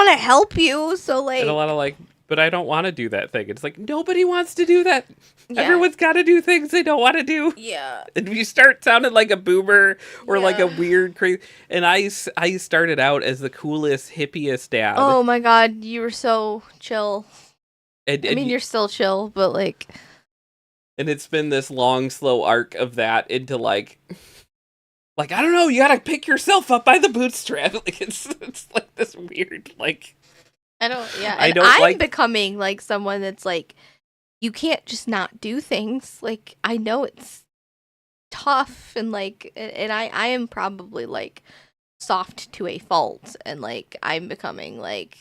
to help you. So, like, And a lot of like, but I don't want to do that thing. It's like, nobody wants to do that. yeah. Everyone's got to do things they don't want to do. Yeah. And you start sounding like a boomer or like a Yeah. weird, crazy. And I started out as the coolest, hippiest dad. Oh my God, you were so chill. And, I mean, you're still chill, but like, and it's been this long, slow arc of that into like I don't know, you gotta pick yourself up by the bootstrap. Like it's like this weird, like I don't. Yeah, I and don't I'm like- becoming like someone that's like, you can't just not do things. Like, I know it's tough, and like, and I am probably like soft to a fault, and like I'm becoming like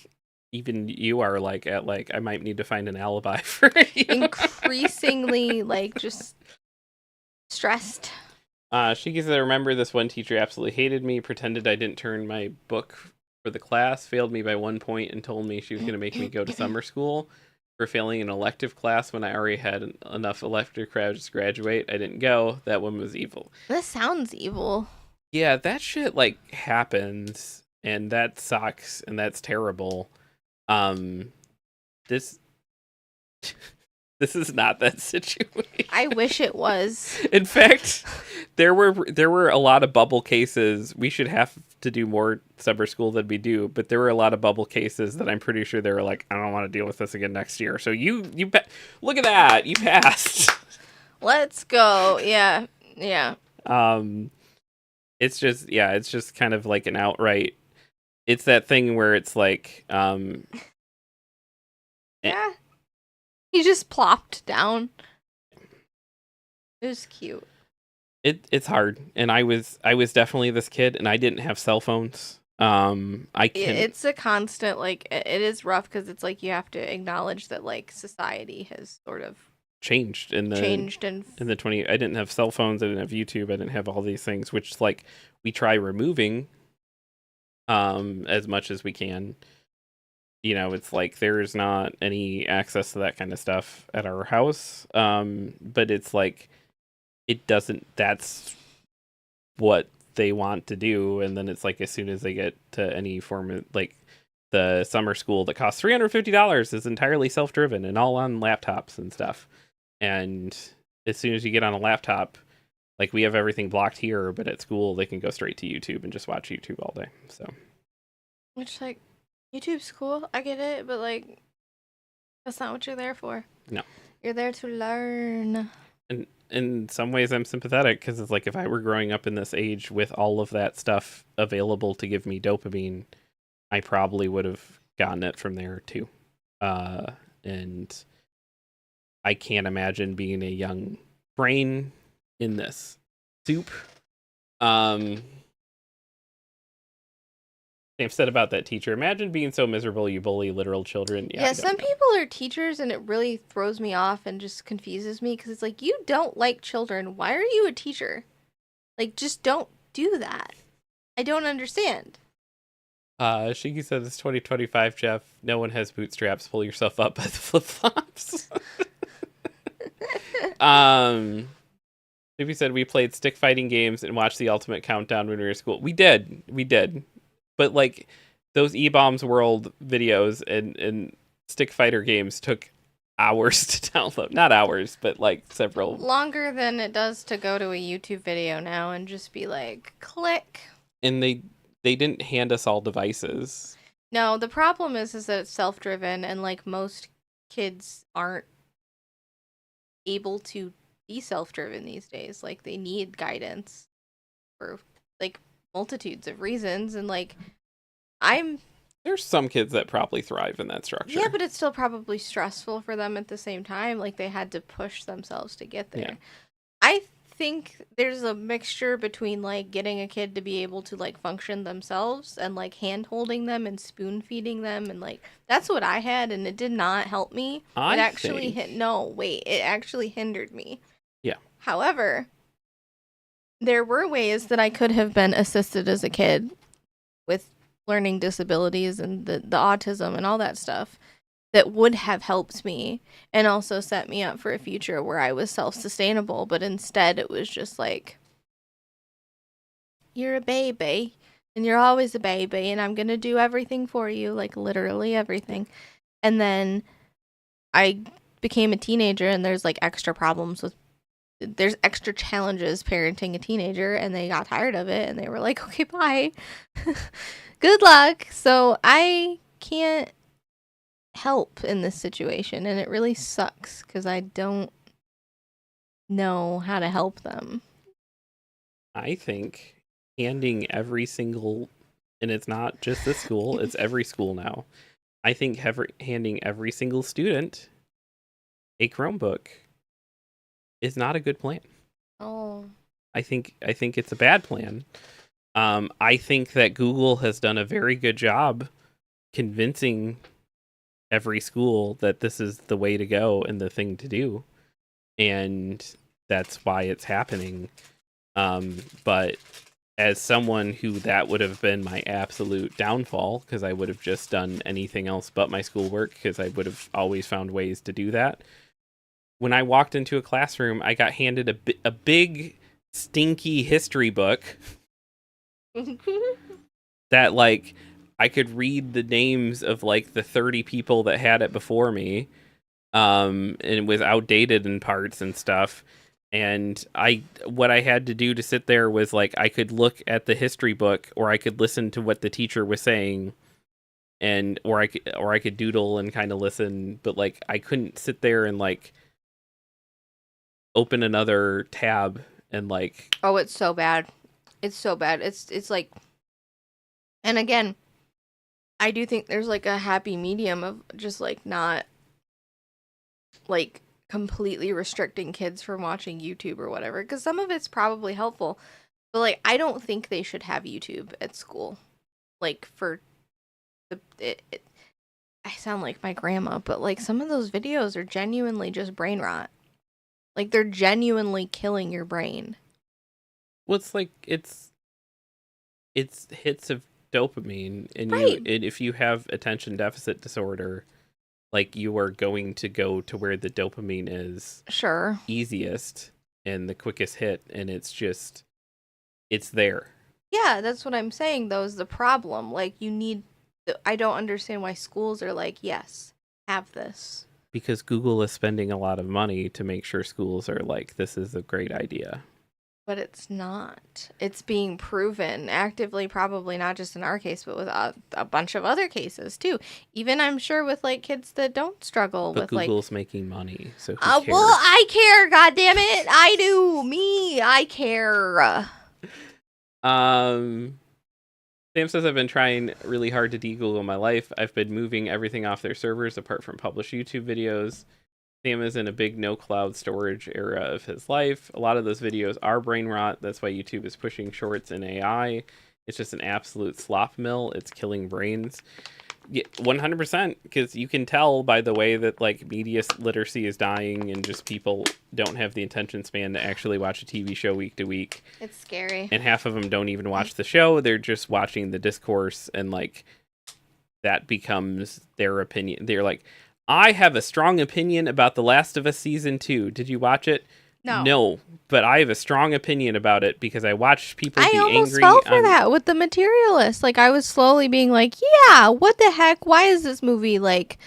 even you are like at like I might need to find an alibi for you. increasingly like just stressed. She said, I remember this one teacher absolutely hated me, pretended I didn't turn my book for the class, failed me by 1 point, and told me she was going to make me go to summer school for failing an elective class when I already had enough elective credits to graduate. I didn't go. That one was evil. This sounds evil. Yeah, that shit, like, happens, and that sucks, and that's terrible. This... This is not that situation. I wish it was. In fact, there were a lot of bubble cases. We should have to do more summer school than we do, but there were a lot of bubble cases that I'm pretty sure they were like, I don't want to deal with this again next year. So you look at that, you passed. Let's go. Yeah. Yeah. It's just kind of like an outright. It's that thing where it's like, Yeah. He just plopped down. It was cute. It's hard, and I was definitely this kid, and I didn't have cell phones. It's a constant, like, it is rough because it's like you have to acknowledge that like society has sort of changed in the 20. I didn't have cell phones. I didn't have YouTube. I didn't have all these things, which like we try removing as much as we can. You know, it's like there's not any access to that kind of stuff at our house. But it's like it doesn't. That's what they want to do, and then it's like as soon as they get to any form of like the summer school that costs $350 is entirely self-driven and all on laptops and stuff. And as soon as you get on a laptop, like we have everything blocked here, but at school they can go straight to YouTube and just watch YouTube all day. So, which like YouTube's cool, I get it, but like that's not what you're there for. No, you're there to learn. And in some ways I'm sympathetic because it's like if I were growing up in this age with all of that stuff available to give me dopamine, I probably would have gotten it from there too. And I can't imagine being a young brain in this soup. They've said about that teacher, imagine being so miserable you bully literal children. Yeah, some people are teachers and it really throws me off and just confuses me because it's like, you don't like children. Why are you a teacher? Like, just don't do that. I don't understand. Shiki said it's 2025, Jeff. No one has bootstraps. Pull yourself up by the flip-flops. Shiki said we played stick fighting games and watched the Ultimate Countdown when we were in school. We did. But like those E-Bombs World videos and stick fighter games took hours to download. Not hours, but like several. Longer than it does to go to a YouTube video now and just be like, click. And they didn't hand us all devices. No, the problem is that it's self-driven and like most kids aren't able to be self-driven these days. Like they need guidance for like multitudes of reasons, and like there's some kids that probably thrive in that structure. Yeah, but it's still probably stressful for them at the same time. Like they had to push themselves to get there. Yeah. I think there's a mixture between like getting a kid to be able to like function themselves and like hand holding them and spoon feeding them, and like that's what I had, and it did not help me. I It actually think, it actually hindered me. yeah, However, there were ways that I could have been assisted as a kid with learning disabilities and the autism and all that stuff that would have helped me and also set me up for a future where I was self-sustainable, but instead it was just like, you're a baby and you're always a baby and I'm going to do everything for you, like literally everything. And then I became a teenager and there's like there's extra challenges parenting a teenager, and they got tired of it and they were like, okay, bye. Good luck. So I can't help in this situation, and it really sucks because I don't know how to help them. I think handing every single, and it's not just this school, it's every school now. I think handing every single student a Chromebook is not a good plan. Oh. I think it's a bad plan. I think that Google has done a very good job convincing every school that this is the way to go and the thing to do, and that's why it's happening. But as someone who that would have been my absolute downfall, because I would have just done anything else but my schoolwork, because I would have always found ways to do that. When I walked into a classroom, I got handed a big, stinky history book that, like, I could read the names of, like, the 30 people that had it before me, and it was outdated in parts and stuff. And what I had to do to sit there was, like, I could look at the history book, or I could listen to what the teacher was saying, or I could doodle and kind of listen, but, like, I couldn't sit there and, like, open another tab and, like, Oh, it's so bad. It's so bad. It's like, and again, I do think there's like a happy medium of just like not like completely restricting kids from watching YouTube or whatever, because some of it's probably helpful, but like I don't think they should have YouTube at school. Like for I sound like my grandma, but like some of those videos are genuinely just brain rot. Like they're genuinely killing your brain. well, it's like it's hits of dopamine, and Right. if you have attention deficit disorder, like, you are going to go to where the dopamine is Sure. easiest and the quickest hit, and it's there. Yeah, that's what I'm saying, though, is the problem. Like, I don't understand why schools are like, yes, have this. Because Google is spending a lot of money to make sure schools are like, this is a great idea. But it's not. It's being proven actively, probably not just in our case, but with a bunch of other cases, too. Even, I'm sure, with, like, kids that don't struggle But with, like... Google's making money, so who cares? Well, I care, goddammit! I do! I care! Sam says, I've been trying really hard to de-Google my life. I've been moving everything off their servers apart from published YouTube videos. Sam is in a big no cloud storage era of his life. A lot of those videos are brain rot. That's why YouTube is pushing shorts and AI. It's just an absolute slop mill. It's killing brains. Yeah, 100%, because you can tell by the way that, like, media literacy is dying, and just people don't have the attention span to actually watch a TV show week to week. It's scary. And half of them don't even watch the show. They're just watching the discourse, and, like, that becomes their opinion. They're like, I have a strong opinion about The Last of Us Season 2. Did you watch it? No, but I have a strong opinion about it because I watched people be angry. I almost fell for that with The Materialist. Like, I was slowly being like, yeah, what the heck? Why is this movie, like,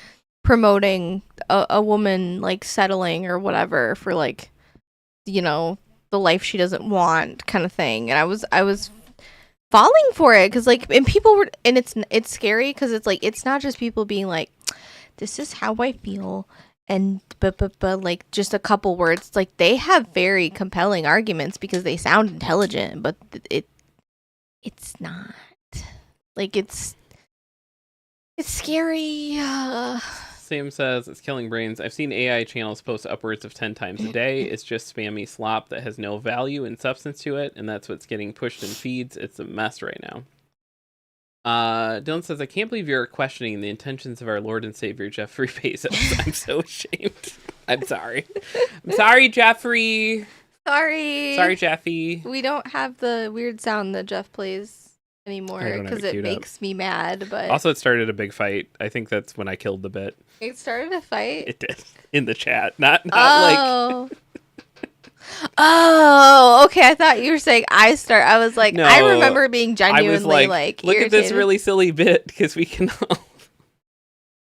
promoting a woman, like, settling or whatever for, like, you know, the life she doesn't want kind of thing? And I was falling for it because, like, and people were, and it's scary because it's, like, it's not just people being like, this is how I feel. And but like just a couple words, it's like they have very compelling arguments because they sound intelligent, but it's not. Like it's scary. Sam says it's killing brains. I've seen AI channels post upwards of 10 times a day. It's just spammy slop that has no value and substance to it, and that's what's getting pushed in feeds. It's a mess right now. Dylan says, I can't believe you're questioning the intentions of our Lord and Savior Jeffrey Bezos. I'm so ashamed. I'm sorry. I'm sorry, Jeffrey. Sorry, Jeffy. We don't have the weird sound that Jeff plays I anymore don't have because it it queued up. makes me mad. But Also, it started a big fight. I think that's when I killed the bit. it started a fight. It did. In the chat. Not like... Oh. Oh, okay. I thought you were saying I was like, No, I remember being I genuinely was like, look irritated. at this really silly bit because we can all...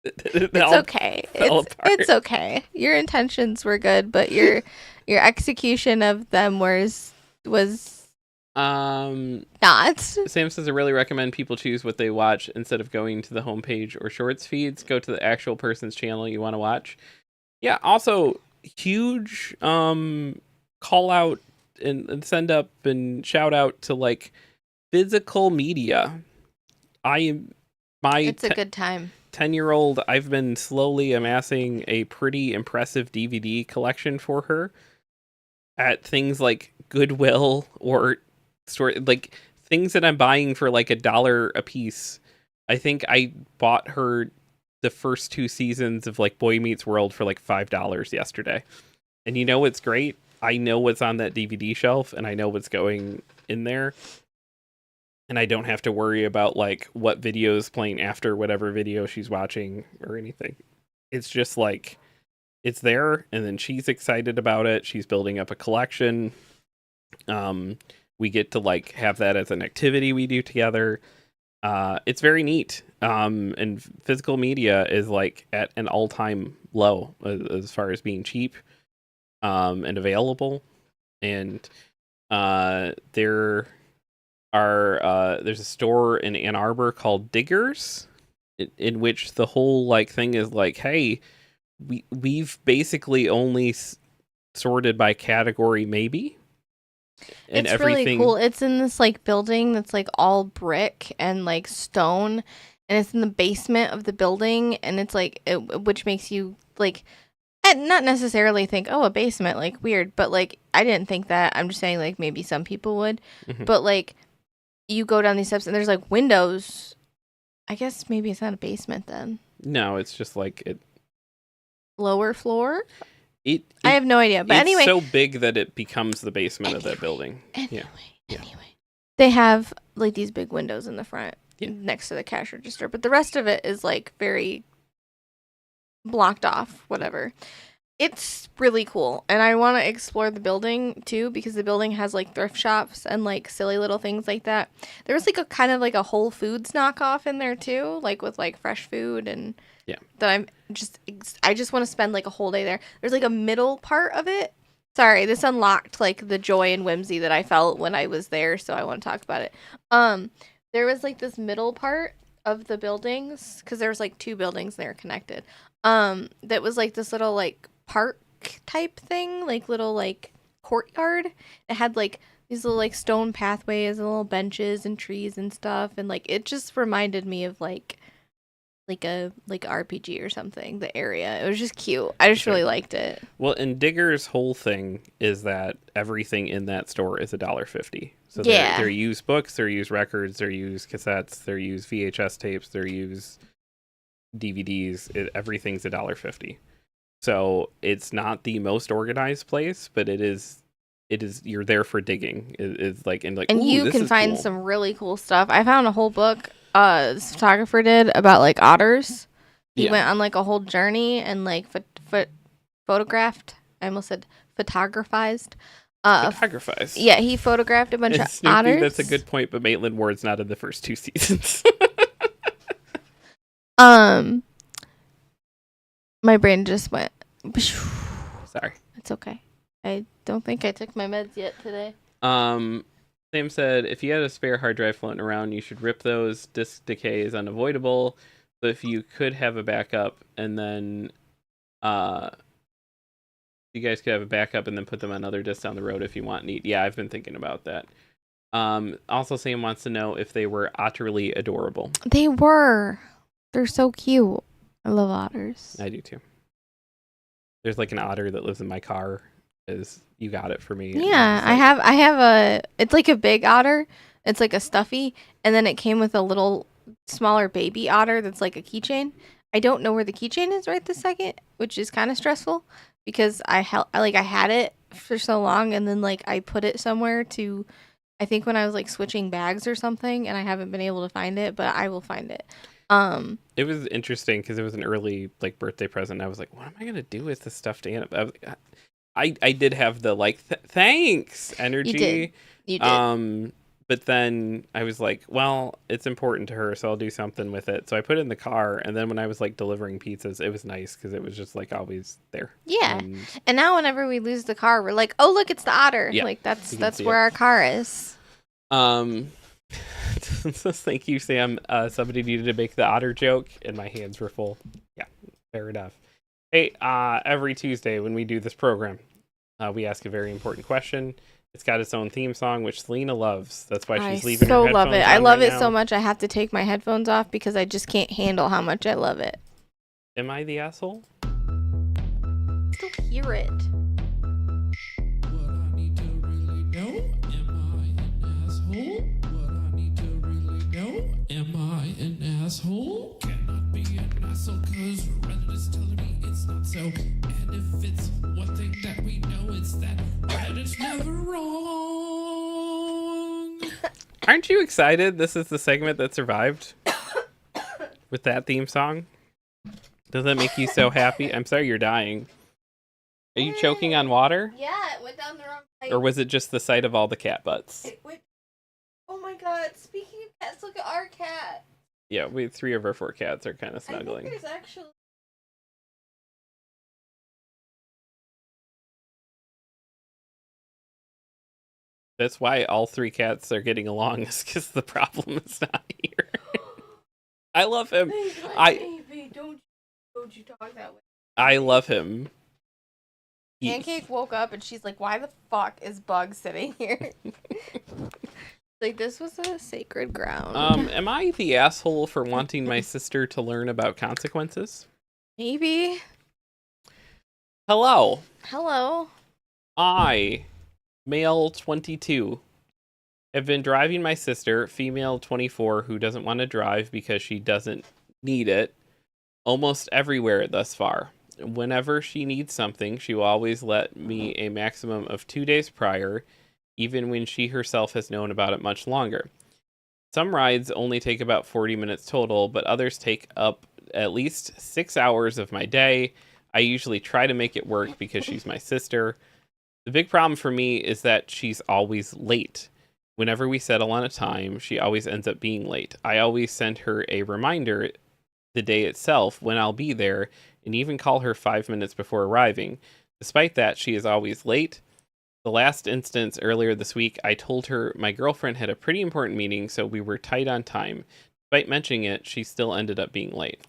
It's okay. It's okay. Your intentions were good, but your execution of them was not. Sam says I really recommend people choose what they watch instead of going to the homepage or shorts feeds. Go to the actual person's channel you want to watch. Yeah. Also, huge call out and send up and shout out to like physical media. It's a good time. 10-year-old, I've been slowly amassing a pretty impressive DVD collection for her at things like Goodwill or store, like things that I'm buying for like $1 a piece. I think I bought her the first 2 seasons of like Boy Meets World for like $5 yesterday. And you know what's great? I know what's on that DVD shelf and I know what's going in there. And I don't have to worry about like what video is playing after whatever video she's watching or anything. It's just like it's there and then she's excited about it. She's building up a collection. We get to like have that as an activity we do together. It's very neat. And physical media is like at an all-time low as far as being cheap and available. And there's a store in Ann Arbor called Diggers, in which the whole like thing is like, hey, we've basically only sorted by category, maybe. And it's everything... really cool. It's in this like building that's like all brick and like stone, and it's in the basement of the building, and it's like which makes you like not necessarily think, oh, a basement, like weird, but like I didn't think that. I'm just saying like maybe some people would, but like you go down these steps and there's like windows. I guess maybe it's not a basement then. No, it's just like it. Lower floor? I have no idea. But it's anyway. It's so big that it becomes the basement of that building. Anyway. They have like these big windows in the front next to the cash register. But the rest of it is like very blocked off, whatever. It's really cool. And I want to explore the building too, because the building has like thrift shops and like silly little things like that. There was like a kind of like a Whole Foods knockoff in there too, like with like fresh food and that I just want to spend like a whole day there. There's like a middle part of it. Sorry, this unlocked like the joy and whimsy that I felt when I was there, so I want to talk about it. There was like this middle part of the buildings, because there was like 2 buildings and they were connected. That was like this little like park type thing, like little like courtyard. It had like these little like stone pathways and little benches and trees and stuff, and like it just reminded me of like a RPG or something. The area, it was just cute. I just really liked it. Well, and Digger's whole thing is that everything in that store is $1.50. So they're used books, they're used records, they're used cassettes, they're used VHS tapes, they're used DVDs. Everything's $1.50. So it's not the most organized place, but it is. You're there for digging. It's like and you can find some really cool stuff. I found a whole book this photographer did about like otters. He went on like a whole journey and like photographed. I almost said photographized. Photographized. Yeah, he photographed a bunch of otters. That's a good point, but Maitland Ward's not in the first 2 seasons. My brain just went. Sorry. It's okay. I don't think I took my meds yet today. Sam said, if you had a spare hard drive floating around, you should rip those. Disk decay is unavoidable. So if you could have a backup and then you guys could have a backup and then put them on other discs down the road if you want. Neat. Yeah, I've been thinking about that. Also, Sam wants to know if they were utterly adorable. They were. They're so cute. I love otters. I do too. There's like an otter that lives in my car. Is you got it for me? And I'm Yeah, just I like, have. I have a. It's like a big otter. It's like a stuffy, and then it came with a little smaller baby otter that's like a keychain. I don't know where the keychain is right this second, which is kind of stressful because I had it for so long, and then like I put it somewhere to. I think when I was like switching bags or something, and I haven't been able to find it, but I will find it. It was interesting because it was an early like birthday present. I was like, what am I gonna do with this stuffed animal? I did have the like thanks energy. You did. But then I was like, well, it's important to her, so I'll do something with it. So I put it in the car, and then when I was like delivering pizzas, it was nice because it was just like always there. Yeah. And now whenever we lose the car, we're like, "Oh, look, it's the otter." Yeah, Like that's you can see where it. our car is. So thank you, Sam. Somebody needed to make the otter joke, and my hands were full. Yeah, fair enough. Hey, every Tuesday when we do this program, we ask a very important question. It's got its own theme song, which Selena loves. That's why she's leaving her so headphones love it. I on love right it now. so much I have to take my headphones off because I just can't handle how much I love it. Am I the asshole? Still hear it. What I need to really know, am I an asshole? What I need to really know, am I an asshole? Cannot be an asshole cause Reddit is telling me it's not so. And if it's one thing that we know, it's that Reddit's never wrong. Aren't you excited? This is the segment that survived with that theme song. Does that make you so happy? I'm sorry you're dying. Are you choking on water? Yeah, it went down the wrong pipe. Or was it just the sight of all the cat butts? Oh my god, speaking of cats, look at our cat. Yeah, 3 of our 4 cats are kind of I think snuggling. there's actually That's why all 3 cats are getting along, is because the problem is not here. I love him. Baby, don't you talk that way. I love him. Pancake woke up and she's like, "Why the fuck is Bug sitting here?" Like this was a sacred ground. Am I the asshole for wanting my sister to learn about consequences? Maybe. Hello. Hello. I, male 22, have been driving my sister, female 24, who doesn't want to drive because she doesn't need it, almost everywhere thus far. Whenever she needs something, she will always let me a maximum of 2 days prior, even when she herself has known about it much longer. Some rides only take about 40 minutes total, but others take up at least 6 hours of my day. I usually try to make it work because she's my sister. The big problem for me is that she's always late. Whenever we settle on a time, she always ends up being late. I always send her a reminder the day itself when I'll be there, and even call her 5 minutes before arriving. Despite that, she is always late. The last instance earlier this week, I told her my girlfriend had a pretty important meeting, so we were tight on time. Despite mentioning it, she still ended up being late.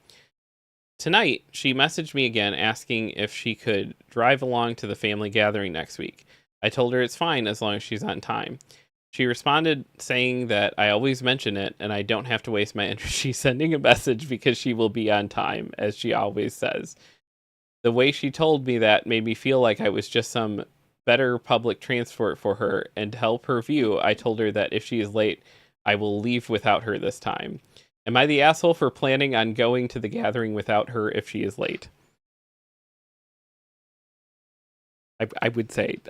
Tonight, she messaged me again asking if she could drive along to the family gathering next week. I told her it's fine as long as she's on time. She responded saying that I always mention it and I don't have to waste my energy sending a message because she will be on time, as she always says. The way she told me that made me feel like I was just some better public transport for her, and to help her view, I told her that if she is late, I will leave without her this time. Am I the asshole for planning on going to the gathering without her if she is late? I would say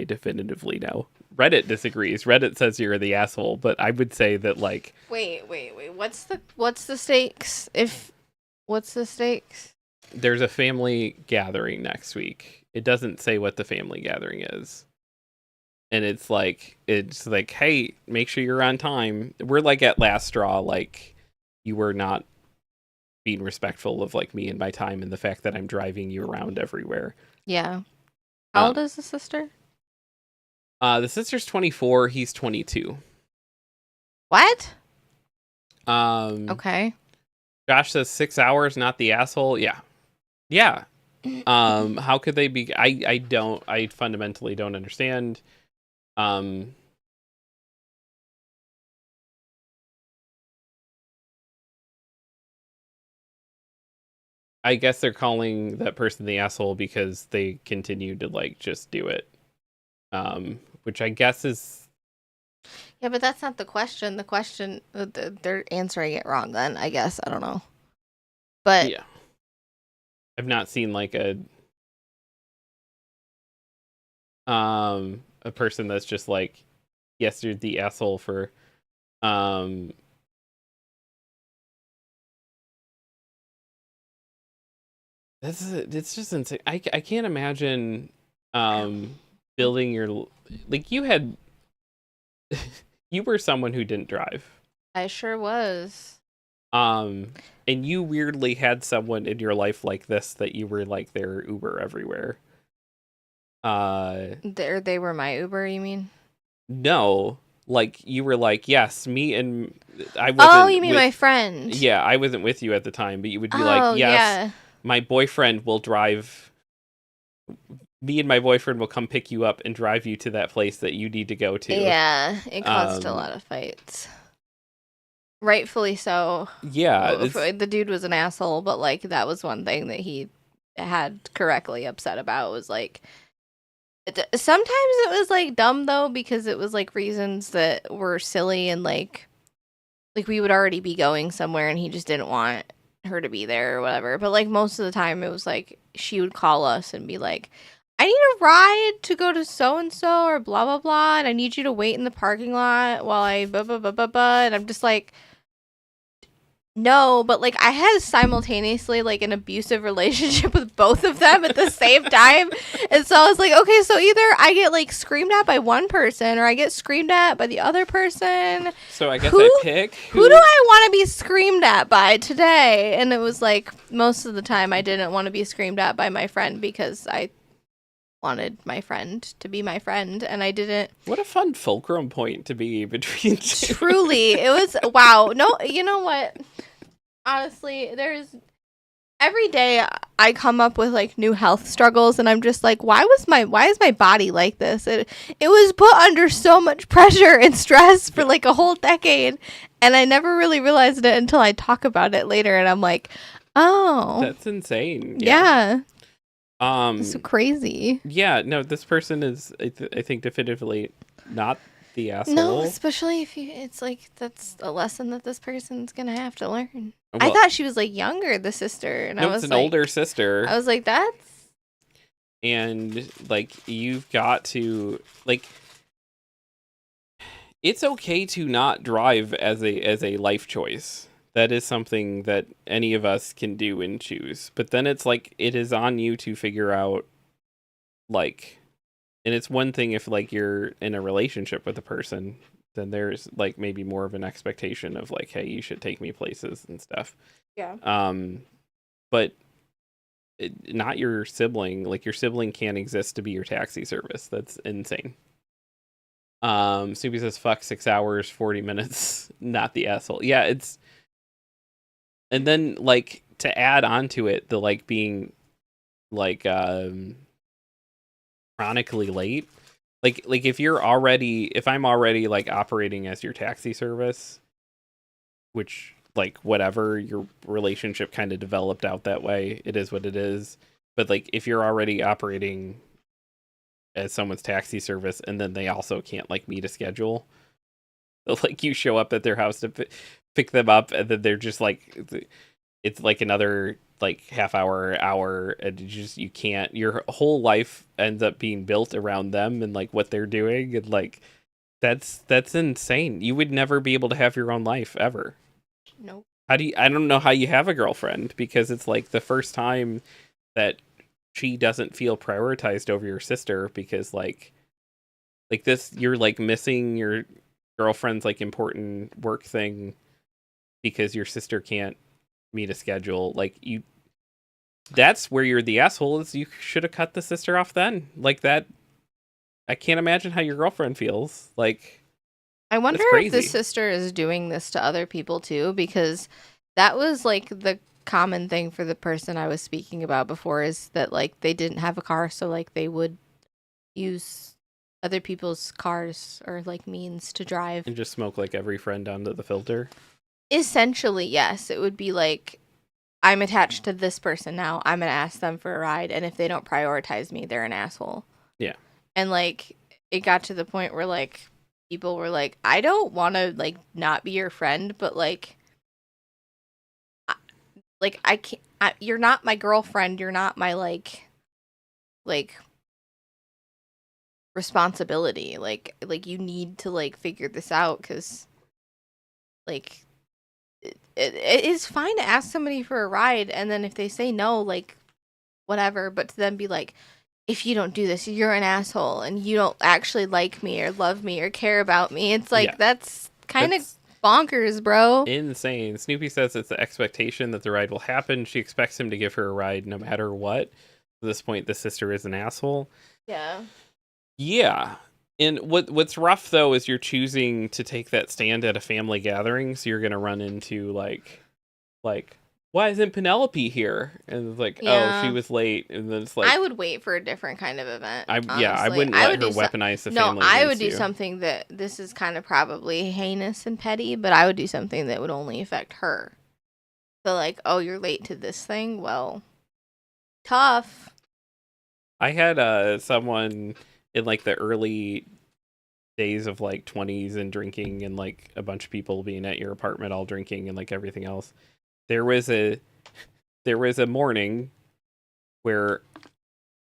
definitively no. Reddit disagrees. Reddit says you're the asshole, but I would say that like Wait. What's the stakes? What's the stakes? there's a family gathering next week. It doesn't say what the family gathering is. And it's like, hey, make sure you're on time. We're like at last straw, like you were not being respectful of like me and my time and the fact that I'm driving you around everywhere. Yeah. How old is the sister? The sister's 24, he's 22. What? Okay. Okay. Josh says 6 hours, not the asshole. Yeah. Yeah. How could they be? I fundamentally don't understand. I guess they're calling that person the asshole because they continue to like just do it. Which I guess is Yeah, but that's not the question. The question, they're answering it wrong then, I guess. I don't know. But yeah. I've not seen like a person that's just like, yes, you're the asshole for it's just insane. I can't imagine building your like you had you were someone who didn't drive. I sure was. And you weirdly had someone in your life like this that you were like their Uber everywhere. They were my Uber, you mean? No, like you were like, yes, me and I wasn't. Oh, you mean my friend? Yeah, I wasn't with you at the time, but you would be Oh, like, yes, yeah. my boyfriend will drive. Me and my boyfriend will come pick you up and drive you to that place that you need to go to. Yeah, it caused a lot of fights. Rightfully so. Yeah, The dude was an asshole, but like that was one thing that he had correctly upset about was like sometimes it was like dumb though because it was like reasons that were silly and like we would already be going somewhere and he just didn't want her to be there or whatever. But like most of the time it was like she would call us and be like, I need a ride to go to so and so or blah blah blah, and I need you to wait in the parking lot while I blah blah blah blah blah. And I'm just like, no, but like I had simultaneously like an abusive relationship with both of them at the same time. And so I was like, okay, so either I get like screamed at by one person or I get screamed at by the other person. So I guess I pick who do I want to be screamed at by today? And it was like most of the time I didn't want to be screamed at by my friend because I wanted my friend to be my friend and I didn't. What a fun fulcrum point to be between two. Truly, it was wow. No, you know what? Honestly, there's every day I come up with like new health struggles and I'm just like, why is my body like this? It was put under so much pressure and stress for like a whole decade and I never really realized it until I talk about it later and I'm like, oh. That's insane. Yeah. It's so crazy. Yeah, no, this person is I think definitively not the asshole. No, especially if it's like that's a lesson that this person's gonna have to learn. Well, I thought she was like younger, the sister, and no, I was it's an like, older sister. I was like, that's and like you've got to like it's okay to not drive as a life choice. That is something that any of us can do and choose. But then it's like it is on you to figure out like, and it's one thing if like you're in a relationship with a person, then there's like maybe more of an expectation of like, hey, you should take me places and stuff. yeah. But not your sibling. Like your sibling can't exist to be your taxi service. That's insane. Soupy says fuck 6 hours, 40 minutes, not the asshole. Yeah, it's and then like to add on to it, the like being like chronically late. Like if I'm already like operating as your taxi service, which like whatever your relationship kind of developed out that way, it is what it is. But like if you're already operating as someone's taxi service and then they also can't like meet a schedule, like you show up at their house to pick them up and then they're just like it's like another like half hour and you can't, your whole life ends up being built around them and like what they're doing, and like that's insane. You would never be able to have your own life ever. Nope. I don't know how you have a girlfriend, because it's like the first time that she doesn't feel prioritized over your sister, because like this, you're like missing your girlfriend's like important work thing because your sister can't meet a schedule. Like that's where you're the asshole, is you should have cut the sister off then. Like that, I can't imagine how your girlfriend feels. Like, I wonder that's if the crazy. sister is doing this to other people too, because that was like the common thing for the person I was speaking about before, is that like they didn't have a car, so like they would use other people's cars or like means to drive. And just smoke like every friend onto the filter. Essentially, yes. It would be like I'm attached to this person now. I'm gonna ask them for a ride, and if they don't prioritize me, they're an asshole. Yeah. And like, it got to the point where like people were like, I don't want to like not be your friend, but I can't. You're not my girlfriend. You're not my like responsibility. Like you need to like figure this out because like it is fine to ask somebody for a ride, and then if they say no, like whatever. But to then be like, if you don't do this, you're an asshole, and you don't actually like me or love me or care about me. It's like Yeah. that's kind of That's bonkers, bro. insane. Snoopy says it's the expectation that the ride will happen. She expects him to give her a ride no matter what. At this point, the sister is an asshole. Yeah. Yeah. And what's rough though is you're choosing to take that stand at a family gathering, so you're gonna run into like why isn't Penelope here? And it's like, Yeah. oh, she was late, and then it's like I would wait for a different kind of event. I honestly. wouldn't I let would her do weaponize the no, family. I would against do you. something that this is kind of probably heinous and petty, but I would do something that would only affect her. So like, oh, you're late to this thing? Well, tough. I had someone in like the early days of like 20s and drinking and like a bunch of people being at your apartment all drinking and like everything else. There was a morning where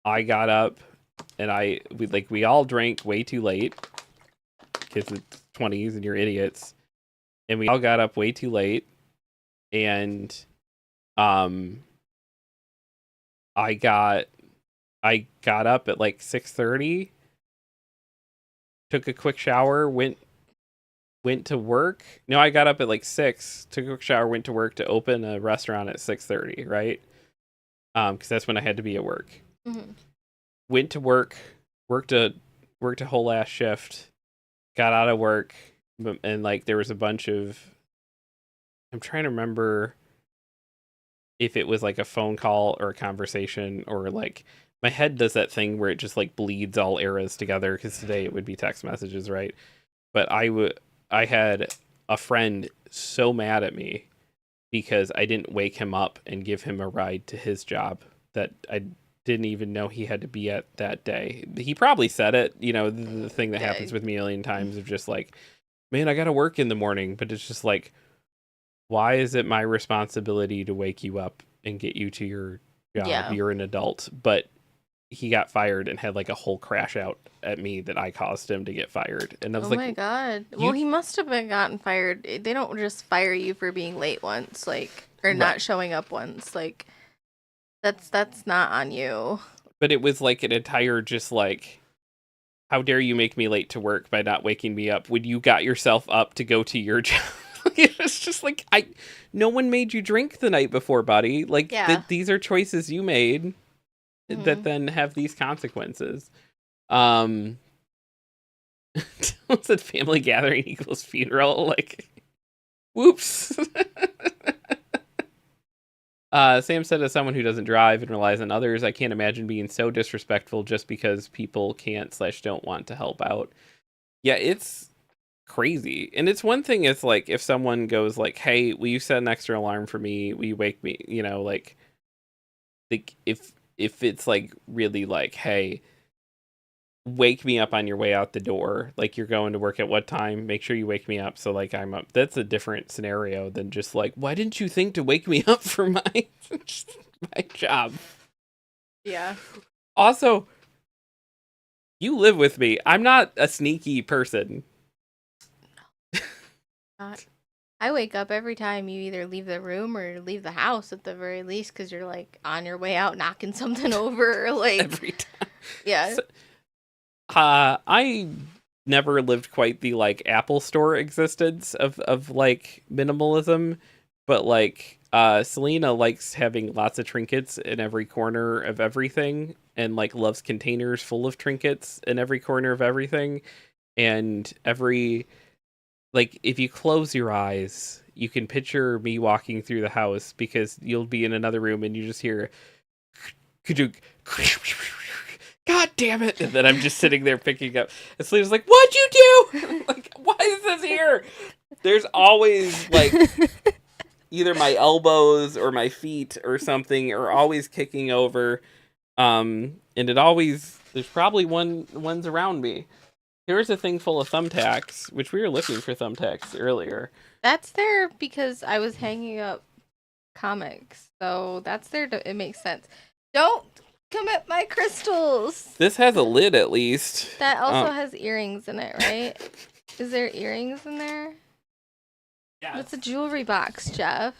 I got up and we all drank way too late because it's 20s and you're idiots, and we all got up way too late, and I got up at like 6:30, took a quick shower, went to work. No, I got up at like 6, took a quick shower, went to work to open a restaurant at 6:30, right? Because that's when I had to be at work. Mm-hmm. Went to work, worked a whole ass shift, got out of work, and like there was a bunch of, I'm trying to remember if it was like a phone call or a conversation, or like my head does that thing where it just like bleeds all eras together, because today it would be text messages, right? But I had a friend so mad at me because I didn't wake him up and give him a ride to his job that I didn't even know he had to be at that day. He probably said it, the thing that happens with me a million times of just like, man, I gotta work in the morning. But it's just like, why is it my responsibility to wake you up and get you to your job? Yeah. You're an adult. But he got fired and had like a whole crash out at me that I caused him to get fired. And I was Oh like, my god. Well, he must have been gotten fired. They don't just fire you for being late once, like, or Right. not showing up once. Like, that's not on you. but it was like an entire just like, how dare you make me late to work by not waking me up when you got yourself up to go to your job? It's just like, no one made you drink the night before, buddy. Like, Yeah. these are choices you made that then have these consequences. Someone said family gathering equals funeral. Like, whoops. Sam said, as someone who doesn't drive and relies on others, I can't imagine being so disrespectful just because people can't/don't want to help out. Yeah, it's crazy. And it's one thing, it's like if someone goes like, hey, will you set an extra alarm for me? Will you wake me? Like if it's like really like, hey, wake me up on your way out the door, like you're going to work at what time, make sure you wake me up so like I'm up. That's a different scenario than just like, why didn't you think to wake me up for my job? Yeah. Also, you live with me. I'm not a sneaky person. I wake up every time you either leave the room or leave the house at the very least, because you're like on your way out knocking something over, or like Every time. yeah. So, I never lived quite the like Apple Store existence of like minimalism, but like Selena likes having lots of trinkets in every corner of everything, and like loves containers full of trinkets in every corner of everything, and like if you close your eyes, you can picture me walking through the house, because you'll be in another room and you just hear God damn it. And then I'm just sitting there picking up. And Selena's like, what'd you do? Like, why is this here? There's always like either my elbows or my feet or something are always kicking over. And there's probably ones around me. Here's a thing full of thumbtacks, which we were looking for thumbtacks earlier. That's there because I was hanging up comics. So that's there. It makes sense. Don't come at my crystals. This has a lid at least. That also has earrings in it, right? Is there earrings in there? Yeah. It's a jewelry box, Jeff.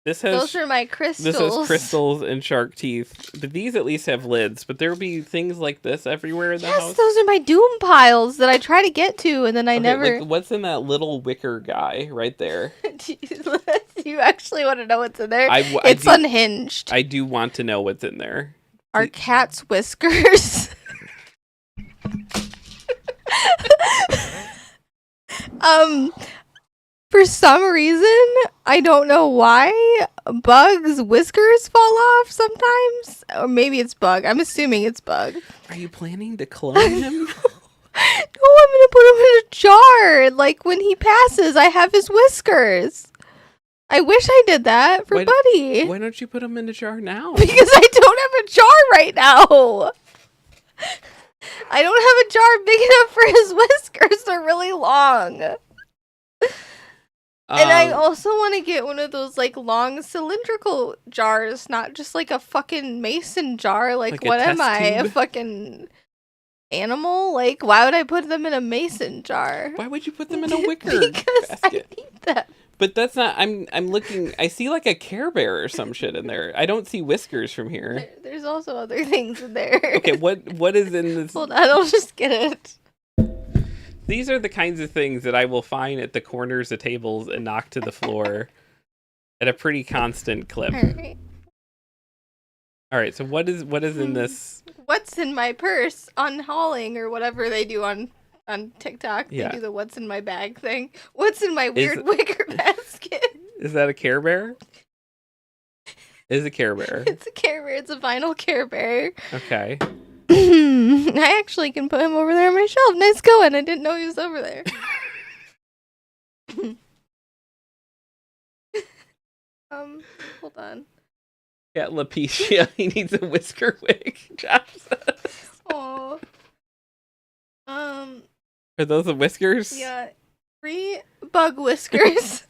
This has Those are my crystals. This has crystals and shark teeth. But these at least have lids. But there will be things like this everywhere in the house. Yes, those are my doom piles that I try to get to, and then I Okay, never. like, what's in that little wicker guy right there? Do you actually want to know what's in there? It's do, unhinged. I do want to know what's in there. Our cat's whiskers. For some reason, I don't know why, Bug's whiskers fall off sometimes. Or maybe it's Bug. I'm assuming it's Bug. Are you planning to clone him? No, I'm gonna put him in a jar. Like, when he passes, I have his whiskers. I wish I did that for Buddy. Why don't you put him in a jar now? Because I don't have a jar right now. I don't have a jar big enough for his whiskers. They're really long. And I also want to get one of those, like, long cylindrical jars, not just, like, a fucking mason jar. Like what am I? tube? A fucking animal? Like, why would I put them in a mason jar? Why would you put them in a wicker Because basket? I need them. But that's not. I'm looking. I see like a Care Bear or some shit in there. I don't see whiskers from here. There's also other things in there. Okay, what is in this? Hold on, I'll just get it. These are the kinds of things that I will find at the corners of tables and knock to the floor at a pretty constant clip. All right. So what is in this? What's in my purse on hauling or whatever they do on TikTok? Yeah. They do the what's in my bag thing. What's in my weird wicker basket? Is that a Care Bear? It's a Care Bear. It's a Care Bear. It's a vinyl Care Bear. Okay. I actually can put him over there on my shelf. Nice going. I didn't know he was over there. Hold on. Yeah, Lapecia. He needs a whisker wig. Josh says. Oh. Are those the whiskers? Yeah. 3 bug whiskers.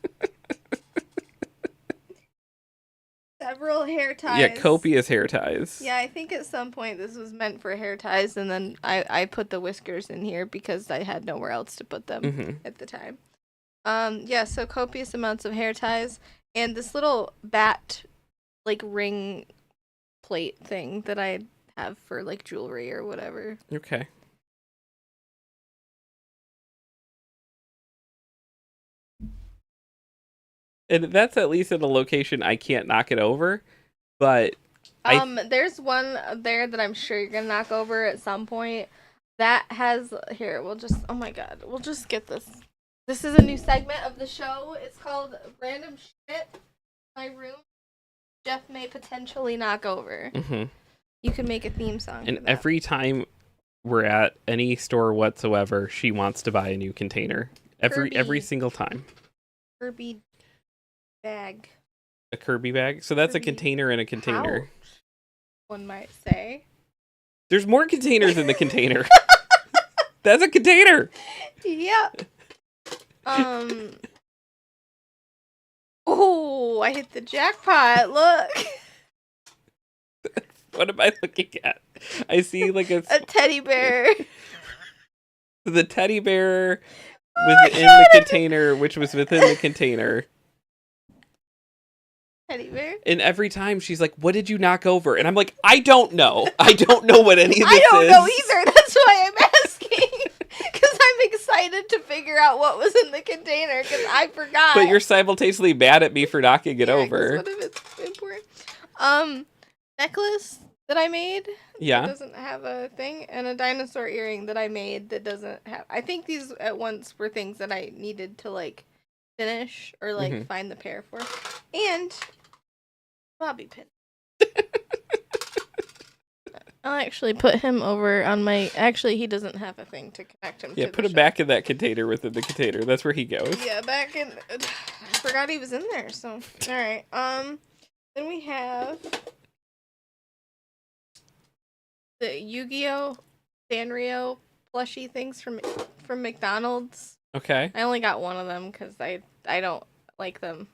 Several hair ties. Yeah, copious hair ties. Yeah, I think at some point this was meant for hair ties, and then I put the whiskers in here because I had nowhere else to put them at the time. Yeah, so copious amounts of hair ties, and this little bat, like, ring plate thing that I have for, like, jewelry or whatever. Okay. And that's at least in a location I can't knock it over, but there's one there that I'm sure you're gonna knock over at some point. That has we'll just get this. This is a new segment of the show. It's called Random Shit My Room. Jeff may potentially knock over. Mm-hmm. You can make a theme song. And for that. every time we're at any store whatsoever, she wants to buy a new container. Every single time. Kirby bag. A Kirby bag? So that's Kirby a container in a container. Pouch, one might say. There's more containers in the container. That's a container. Yep. Oh, I hit the jackpot. Look. What am I looking at? I see like a teddy bear. The teddy bear was in the container, which was within the container. Teddy bear. And every time she's like, "What did you knock over?" And I'm like, "I don't know. I don't know what any of this is." I don't know either. That's why I'm asking. Because I'm excited to figure out what was in the container because I forgot. But you're simultaneously mad at me for knocking it Yeah, over. what if it's important? Necklace that I made. Yeah. That doesn't have a thing, and a dinosaur earring that I made that doesn't have. I think these at once were things that I needed to like finish or like find the pair for, and bobby pin. I'll actually put him over on my. Actually, he doesn't have a thing to connect him. Yeah, to put the him back in that container within the container. That's where he goes. Yeah, back in. forgot he was in there. So all right. Then we have the Yu-Gi-Oh! Sanrio plushie things from McDonald's. Okay. I only got one of them because I don't like them.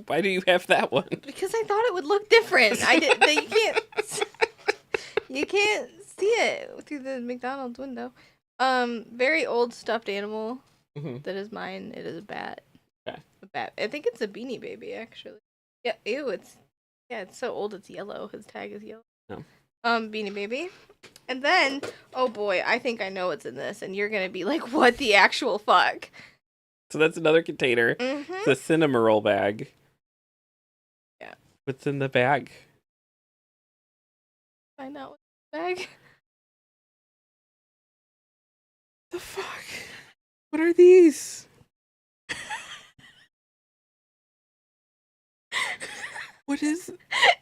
Why do you have that one? Because I thought it would look different. You can't see it through the McDonald's window. Very old stuffed animal. Mm-hmm. That is mine. It is a bat. Okay. A bat. I think it's a Beanie Baby actually. Yeah. Ew. It's so old. It's yellow. His tag is yellow. Oh. Beanie Baby. And then, oh boy, I think I know what's in this, and you're gonna be like, "What the actual fuck?" So that's another container. Mm-hmm. It's a cinema roll bag. Yeah. What's in the bag? Find out what's in the bag. The fuck? What are these? What is?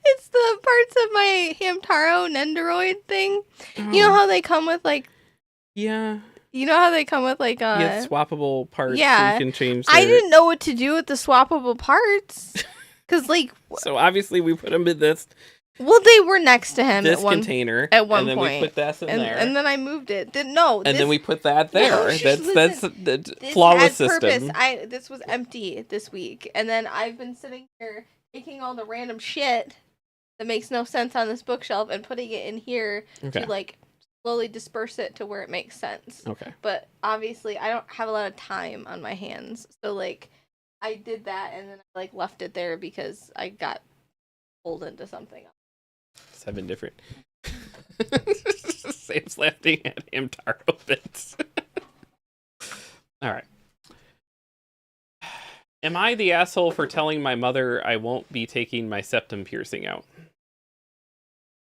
It's the parts of my Hamtaro Nendoroid thing. You know how they come with like. Yeah. You know how they come with like Yeah, swappable parts. yeah. So you can change. I didn't know what to do with the swappable parts. Cause like. So obviously we put them in this. Well, they were next to him This at one container. at one and then point. we put that in there. And then I moved it. No. And then we put that there. No, That's listen, the this flawless had purpose. system. This was empty this week, and then I've been sitting here taking all the random shit that makes no sense on this bookshelf and putting it in here Okay. to like slowly disperse it to where it makes sense. Okay. But obviously, I don't have a lot of time on my hands, so like I did that and then I like left it there because I got pulled into something else. 7 different. Sam's laughing at him taro bits. All right. Am I the asshole for telling my mother I won't be taking my septum piercing out?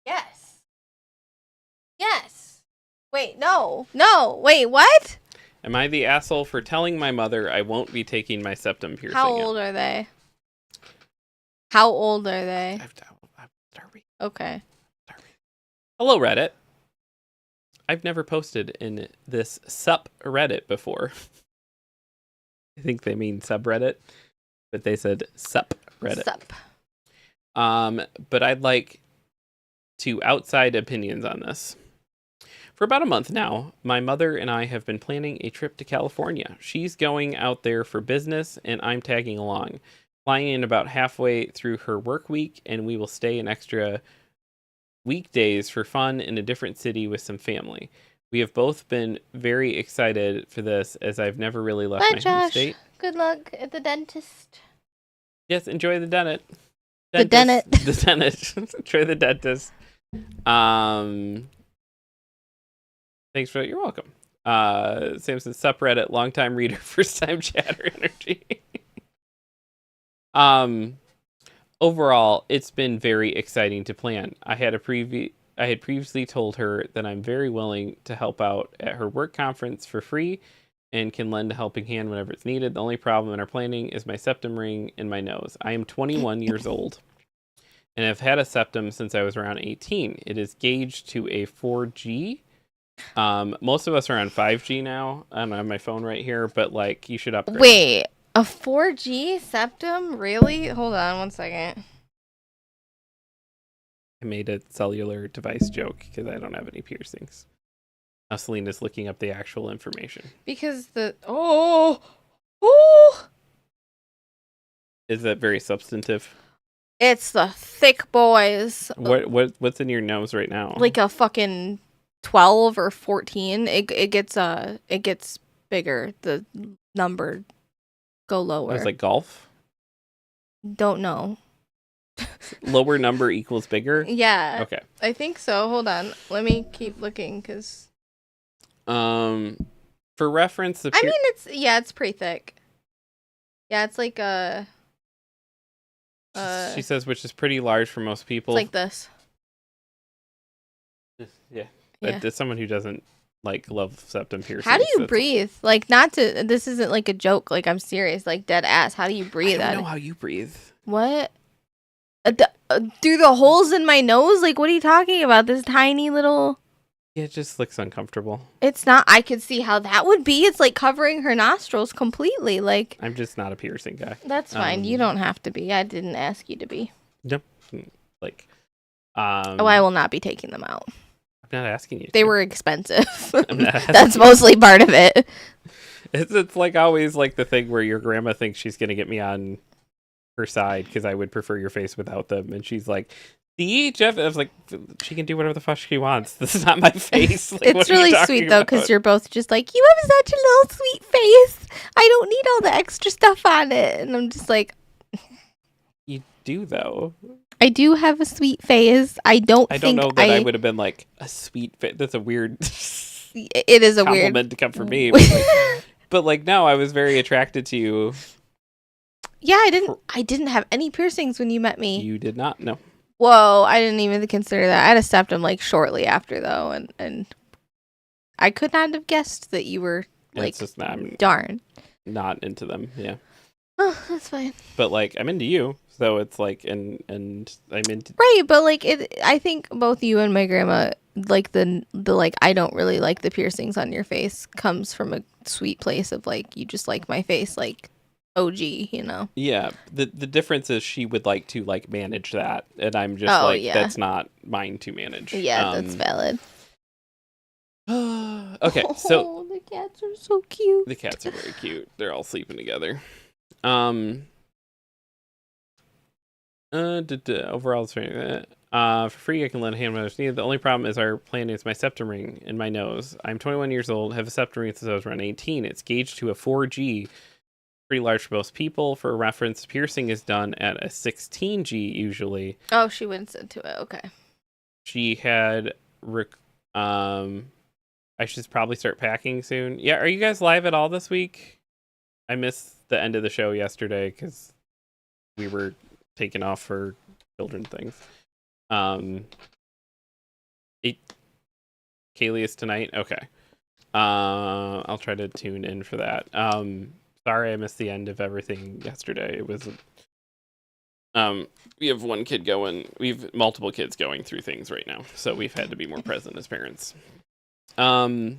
Yes. Yes. Wait, no. No. Wait, what? Am I the asshole for telling my mother I won't be taking my septum piercing How out? old are they? How old are they? Darby. Okay. Hello, Reddit. I've never posted in this subreddit before. I think they mean subreddit, but they said subreddit. Sup. But I'd like to outside opinions on this. For about a month now, my mother and I have been planning a trip to California. She's going out there for business, and I'm tagging along. Flying in about halfway through her work week, and we will stay an extra weekdays for fun in a different city with some family. We have both been very excited for this, as I've never really left Bye, my home Josh. state. Good luck at the dentist. Yes, enjoy the dentist. The dentist. The dentist. Enjoy the dentist. Thanks for you're welcome. Samson subreddit, longtime reader, first time chatter energy. Overall, it's been very exciting to plan. I had previously told her that I'm very willing to help out at her work conference for free and can lend a helping hand whenever it's needed. The only problem in our planning is my septum ring in my nose. I am 21 years old and have had a septum since I was around 18. It is gauged to a 4G. Most of us are on 5G now. I don't have my phone right here, but like you should upgrade. Wait, a 4G septum? Really? Hold on one second. I made a cellular device joke because I don't have any piercings. Now Selena's looking up the actual information. Because the Is that very substantive? it's the thick boys. What's in your nose right now? Like a fucking 12 or 14. It gets bigger. The number go lower. It's like golf. Don't know. Lower number equals bigger. Yeah. Okay. I think so. Hold on. Let me keep looking because for reference, I mean it's pretty thick. Yeah, it's like she says, which is pretty large for most people. it's like this. Yeah. Yeah. As someone who doesn't like love septum piercings. How do you that's- breathe? Like, not to. This isn't like a joke. Like, I'm serious. Like, dead ass. How do you I breathe? don't know how you breathe. What? Through the holes in my nose? Like, what are you talking about? This tiny little. Yeah, it just looks uncomfortable. It's not. I could see how that would be. It's like covering her nostrils completely. Like, I'm just not a piercing guy. that's fine. You don't have to be. I didn't ask you to be. Nope. Like, Oh, I will not be taking them out. I'm not asking you. They to. were expensive. I'm not asking That's mostly part of it. It's like always like the thing where your grandma thinks she's gonna get me on her side because I would prefer your face without them, and she's like, "See, Jeff." I was like, "She can do whatever the fuck she wants. This is not my face." Like, It's what are you really talking sweet though, because about? you're both just like, you have such a little sweet face. I don't need all the extra stuff on it. And I'm just like, You do though. I do have a sweet face. I don't I think don't know that I would have been like a sweet face. That's a weird It is a compliment weird. to come from me. But like, no, I was very attracted to you. Yeah, I didn't have any piercings when you met me. You did not. No. Whoa, I didn't even consider that. I had a septum like shortly after though, and I could not have guessed that you were like, It's just not, I'm darn. not into them. Yeah. Oh, that's fine. But like, I'm into you, so it's like, and I'm into. Right, but like I think both you and my grandma like the like I don't really like the piercings on your face comes from a sweet place of like you just like my face like OG, you know. Yeah. The difference is she would like to like manage that, and I'm just Oh, like, yeah. that's not mine to manage. Yeah, that's valid. Okay, so Oh, the cats are so cute. the cats are very cute. They're all sleeping together. Overall, it's very, for free, I can lend a hand when I need it. The only problem is our plan is my septum ring in my nose. I'm 21 years old, have a septum ring since I was around 18. It's gauged to a 4G, pretty large for most people. For reference, piercing is done at a 16G usually. Oh, she went into it. Okay. She had, I should probably start packing soon. Yeah, are you guys live at all this week? I missed the end of the show yesterday because we were taken off for children things. Kaylee is tonight. Okay. I'll try to tune in for that. Sorry I missed the end of everything yesterday. It was we have one kid going. We've multiple kids going through things right now, so we've had to be more present as parents. But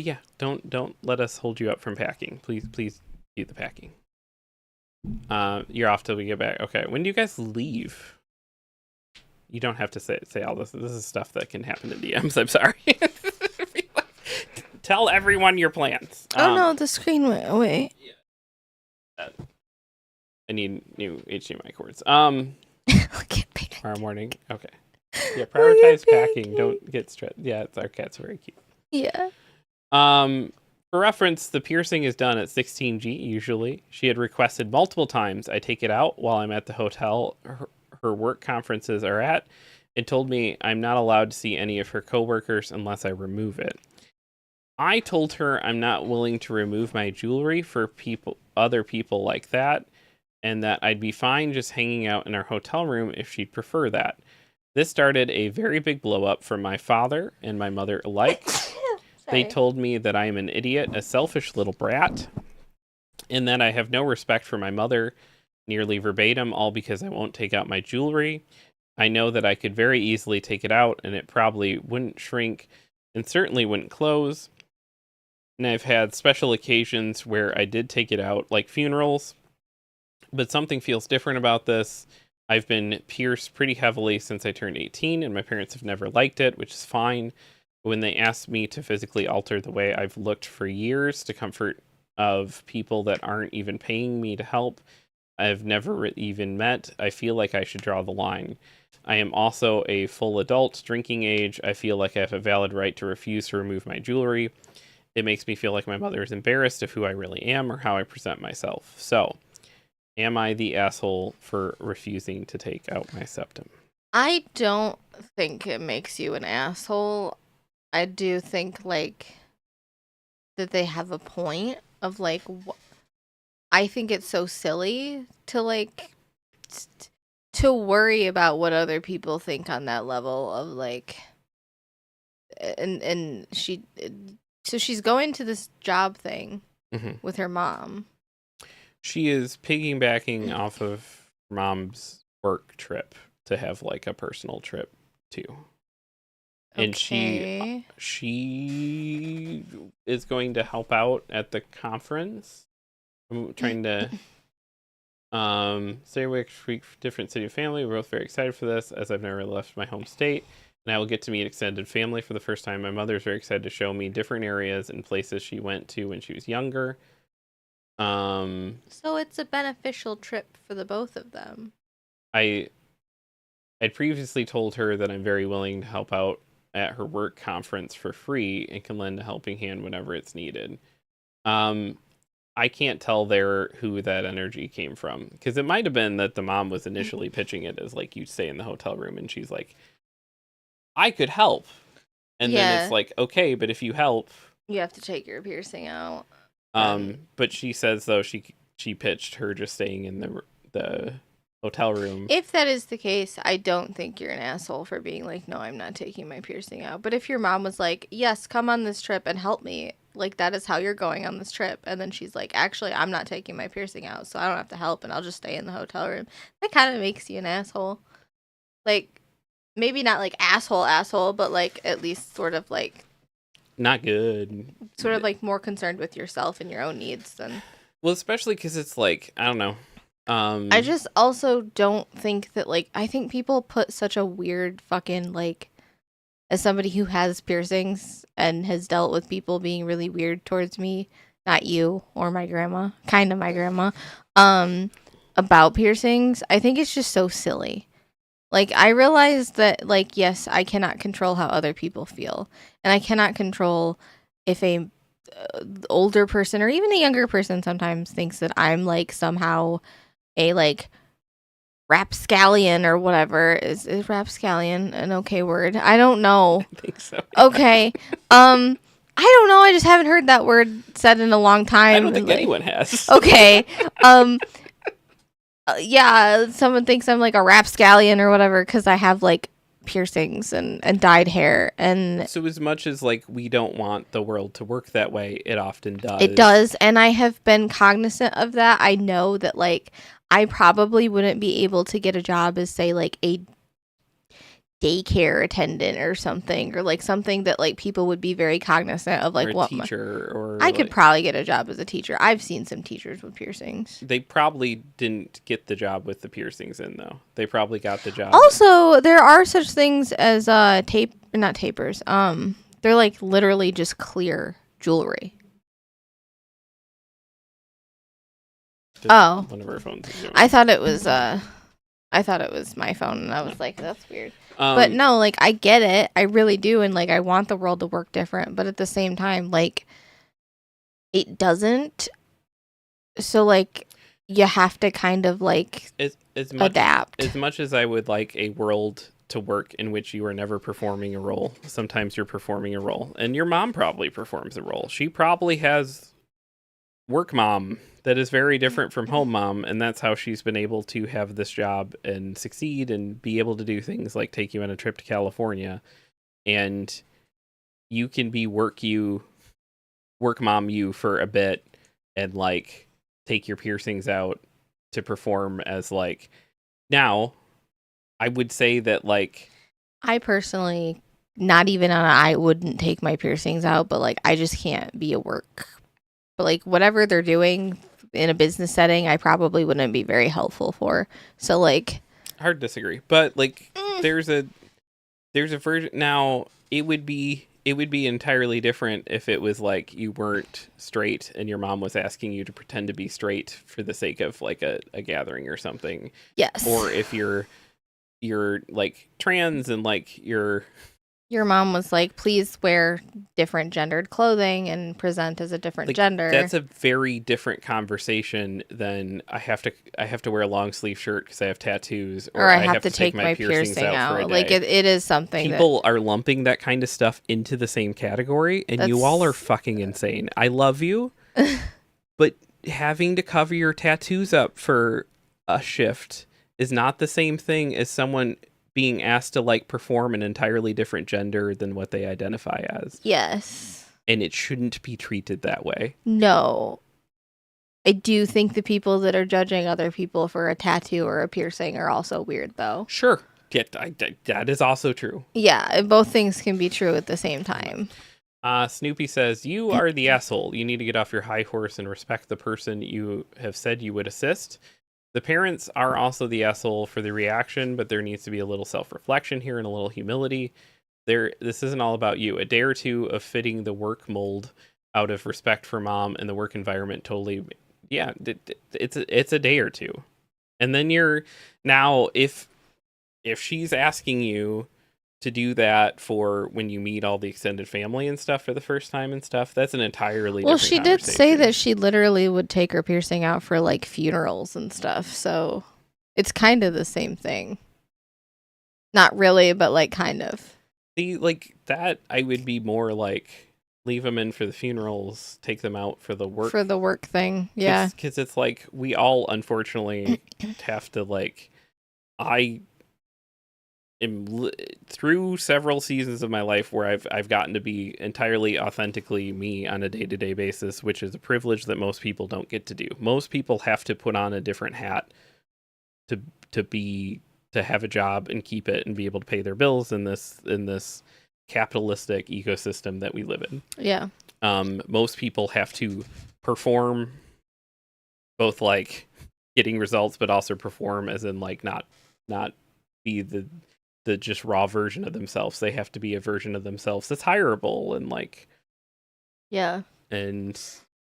yeah, don't let us hold you up from packing. Please do the packing. You're off till we get back. Okay, when do you guys leave? You don't have to say all this. This is stuff that can happen in DMs. I'm sorry. Tell everyone your plans. Oh no, the screen went away. I need new HDMI cords. Look at me. Tomorrow morning. Okay. Yeah, prioritize packing. Don't get stressed. Yeah, our cat's very cute. Yeah. For reference, the piercing is done at 16G usually. She had requested multiple times I take it out while I'm at the hotel her work conferences are at, and told me I'm not allowed to see any of her coworkers unless I remove it. I told her I'm not willing to remove my jewelry for other people like that, and that I'd be fine just hanging out in our hotel room if she'd prefer that. This started a very big blow up for my father and my mother alike. They told me that I am an idiot, a selfish little brat, and that I have no respect for my mother, nearly verbatim, all because I won't take out my jewelry. I know that I could very easily take it out and it probably wouldn't shrink and certainly wouldn't close. And I've had special occasions where I did take it out, like funerals, but something feels different about this. I've been pierced pretty heavily since I turned 18, and my parents have never liked it, which is fine. When they asked me to physically alter the way I've looked for years to comfort of people that aren't even paying me to help, I've never even met, I feel like I should draw the line. I am also a full adult, drinking age. I feel like I have a valid right to refuse to remove my jewelry. It makes me feel like my mother is embarrassed of who I really am or how I present myself. So, am I the asshole for refusing to take out my septum? I don't think it makes you an asshole. I do think like that they have a point of like I think it's so silly to like to worry about what other people think on that level of like and so she's going to this job thing with her mom. She is piggybacking off of mom's work trip to have like a personal trip too. And Okay. she is going to help out at the conference. I'm trying to stay awake week different city of family. We're both very excited for this, as I've never left my home state. And I will get to meet extended family for the first time. My mother's very excited to show me different areas and places she went to when she was younger. So it's a beneficial trip for the both of them. I'd previously told her that I'm very willing to help out at her work conference for free and can lend a helping hand whenever it's needed. I can't tell there who that energy came from, because it might have been that the mom was initially pitching it as like, you stay in the hotel room, and she's like, I could help. And then Yeah. it's like, okay, but if you help, You have to take your piercing out. but she says though she pitched her just staying in the hotel room. If that is the case, I don't think you're an asshole for being like, no, I'm not taking my piercing out. But if your mom was like, yes, come on this trip and help me, like, that is how you're going on this trip. And then she's like, actually, I'm not taking my piercing out, so I don't have to help and I'll just stay in the hotel room. That kind of makes you an asshole. Like, maybe not like asshole, but like at least sort of like Not good. more concerned with yourself and your own needs than. Well, especially because it's like, I don't know. I just also don't think that, like, I think people put such a weird fucking, like, as somebody who has piercings and has dealt with people being really weird towards me, not you or my grandma, kind of my grandma, about piercings, I think it's just so silly. Like, I realize that, like, yes, I cannot control how other people feel, and I cannot control if a older person or even a younger person sometimes thinks that I'm, like, somehow a like rapscallion or whatever. Is rapscallion an okay word? I don't know. I think so. Okay. I don't know. I just haven't heard that word said in a long time. I don't think like, anyone has. Okay. Yeah, someone thinks I'm like a rapscallion or whatever because I have like piercings and dyed hair, and So as much as like we don't want the world to work that way, it often does. it does, and I have been cognizant of that. I know that like I probably wouldn't be able to get a job as, say, like a daycare attendant or something, or like something that like people would be very cognizant of, like Or a what teacher or I could like, probably get a job as a teacher. I've seen some teachers with piercings. they probably didn't get the job with the piercings in though. They probably got the job. Also, there are such things as not tapers. They're like literally just clear jewelry. Oh. One of our phones is doing I thought it was my phone, and I was like, that's weird. But no, like, I get it. I really do. And, like, I want the world to work different. But at the same time, like, it doesn't. So, like, you have to kind of, like, as much, adapt. As much as I would like a world to work in which you are never performing a role, sometimes you're performing a role. And your mom probably performs a role. She probably has work mom that is very different from home mom, and that's how she's been able to have this job and succeed and be able to do things like take you on a trip to California, and you can be work mom you for a bit and like take your piercings out to perform as like. Now I would say that like I personally, not even I wouldn't take my piercings out, but, like, I just can't be a work. But, like, whatever they're doing in a business setting, I probably wouldn't be very helpful for. So, like, hard to disagree, but like there's a version now. It would be entirely different if it was like you weren't straight and your mom was asking you to pretend to be straight for the sake of like a gathering or something. yes. Or if you're like trans and like Your mom was like, please wear different gendered clothing and present as a different like, gender. that's a very different conversation than I have to wear a long sleeve shirt because I have tattoos, or I have to take my piercing out. for a Like, day. it is something People are lumping that kind of stuff into the same category, and you all are fucking insane. I love you, but having to cover your tattoos up for a shift is not the same thing as someone being asked to like perform an entirely different gender than what they identify as. Yes. And it shouldn't be treated that way. No. I do think the people that are judging other people for a tattoo or a piercing are also weird, though. Sure. Yeah, that is also true. Yeah, both things can be true at the same time. Snoopy says, you are the asshole. You need to get off your high horse and respect the person you have said you would assist. The parents are also the asshole for the reaction, but there needs to be a little self-reflection here and a little humility. This isn't all about you. A day or two of fitting the work mold out of respect for mom and the work environment totally, yeah, it's a day or two. And then you're now if she's asking you to do that for when you meet all the extended family and stuff for the first time and stuff, that's an entirely Well, different she did say conversation. that she literally would take her piercing out for like funerals and stuff. So it's kind of the same thing. Not really, but like kind of. See, like that, I would be more like leave them in for the funerals, take them out for the work. For the work thing. Yeah. Because it's like we all unfortunately have to like. I am through several seasons of my life where I've gotten to be entirely authentically me on a day-to-day basis, which is a privilege that most people don't get to do. Most people have to put on a different hat to have a job and keep it and be able to pay their bills in this capitalistic ecosystem that we live in. Yeah. Most people have to perform both like getting results, but also perform as in like not be the just raw version of themselves. They have to be a version of themselves that's hireable and like Yeah. and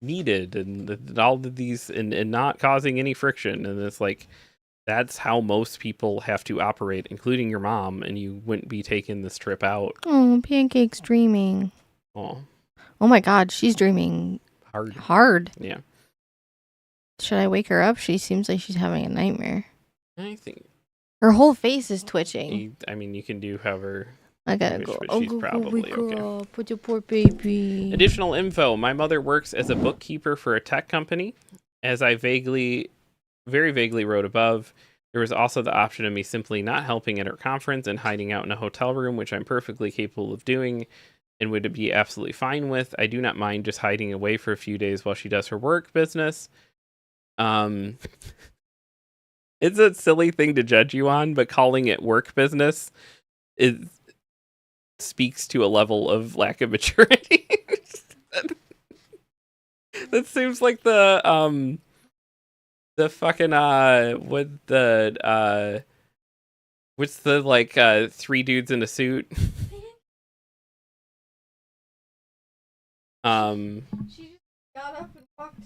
needed and all of these and not causing any friction. And it's like that's how most people have to operate, including your mom, and you wouldn't be taking this trip out. Oh, Pancake's dreaming. Oh, Oh my God, she's dreaming hard. Yeah. Should I wake her up? She seems like she's having a nightmare. I think Her whole face is twitching. you can do however. I gotta wish, go. but Oh, she's probably wake her okay. up. Put your poor baby. Additional info. My mother works as a bookkeeper for a tech company. As I very vaguely wrote above, there was also the option of me simply not helping at her conference and hiding out in a hotel room, which I'm perfectly capable of doing and would be absolutely fine with. I do not mind just hiding away for a few days while she does her work business. It's a silly thing to judge you on, but calling it work business speaks to a level of lack of maturity. That seems like the fucking what's the like three dudes in a suit? She just got up and walked.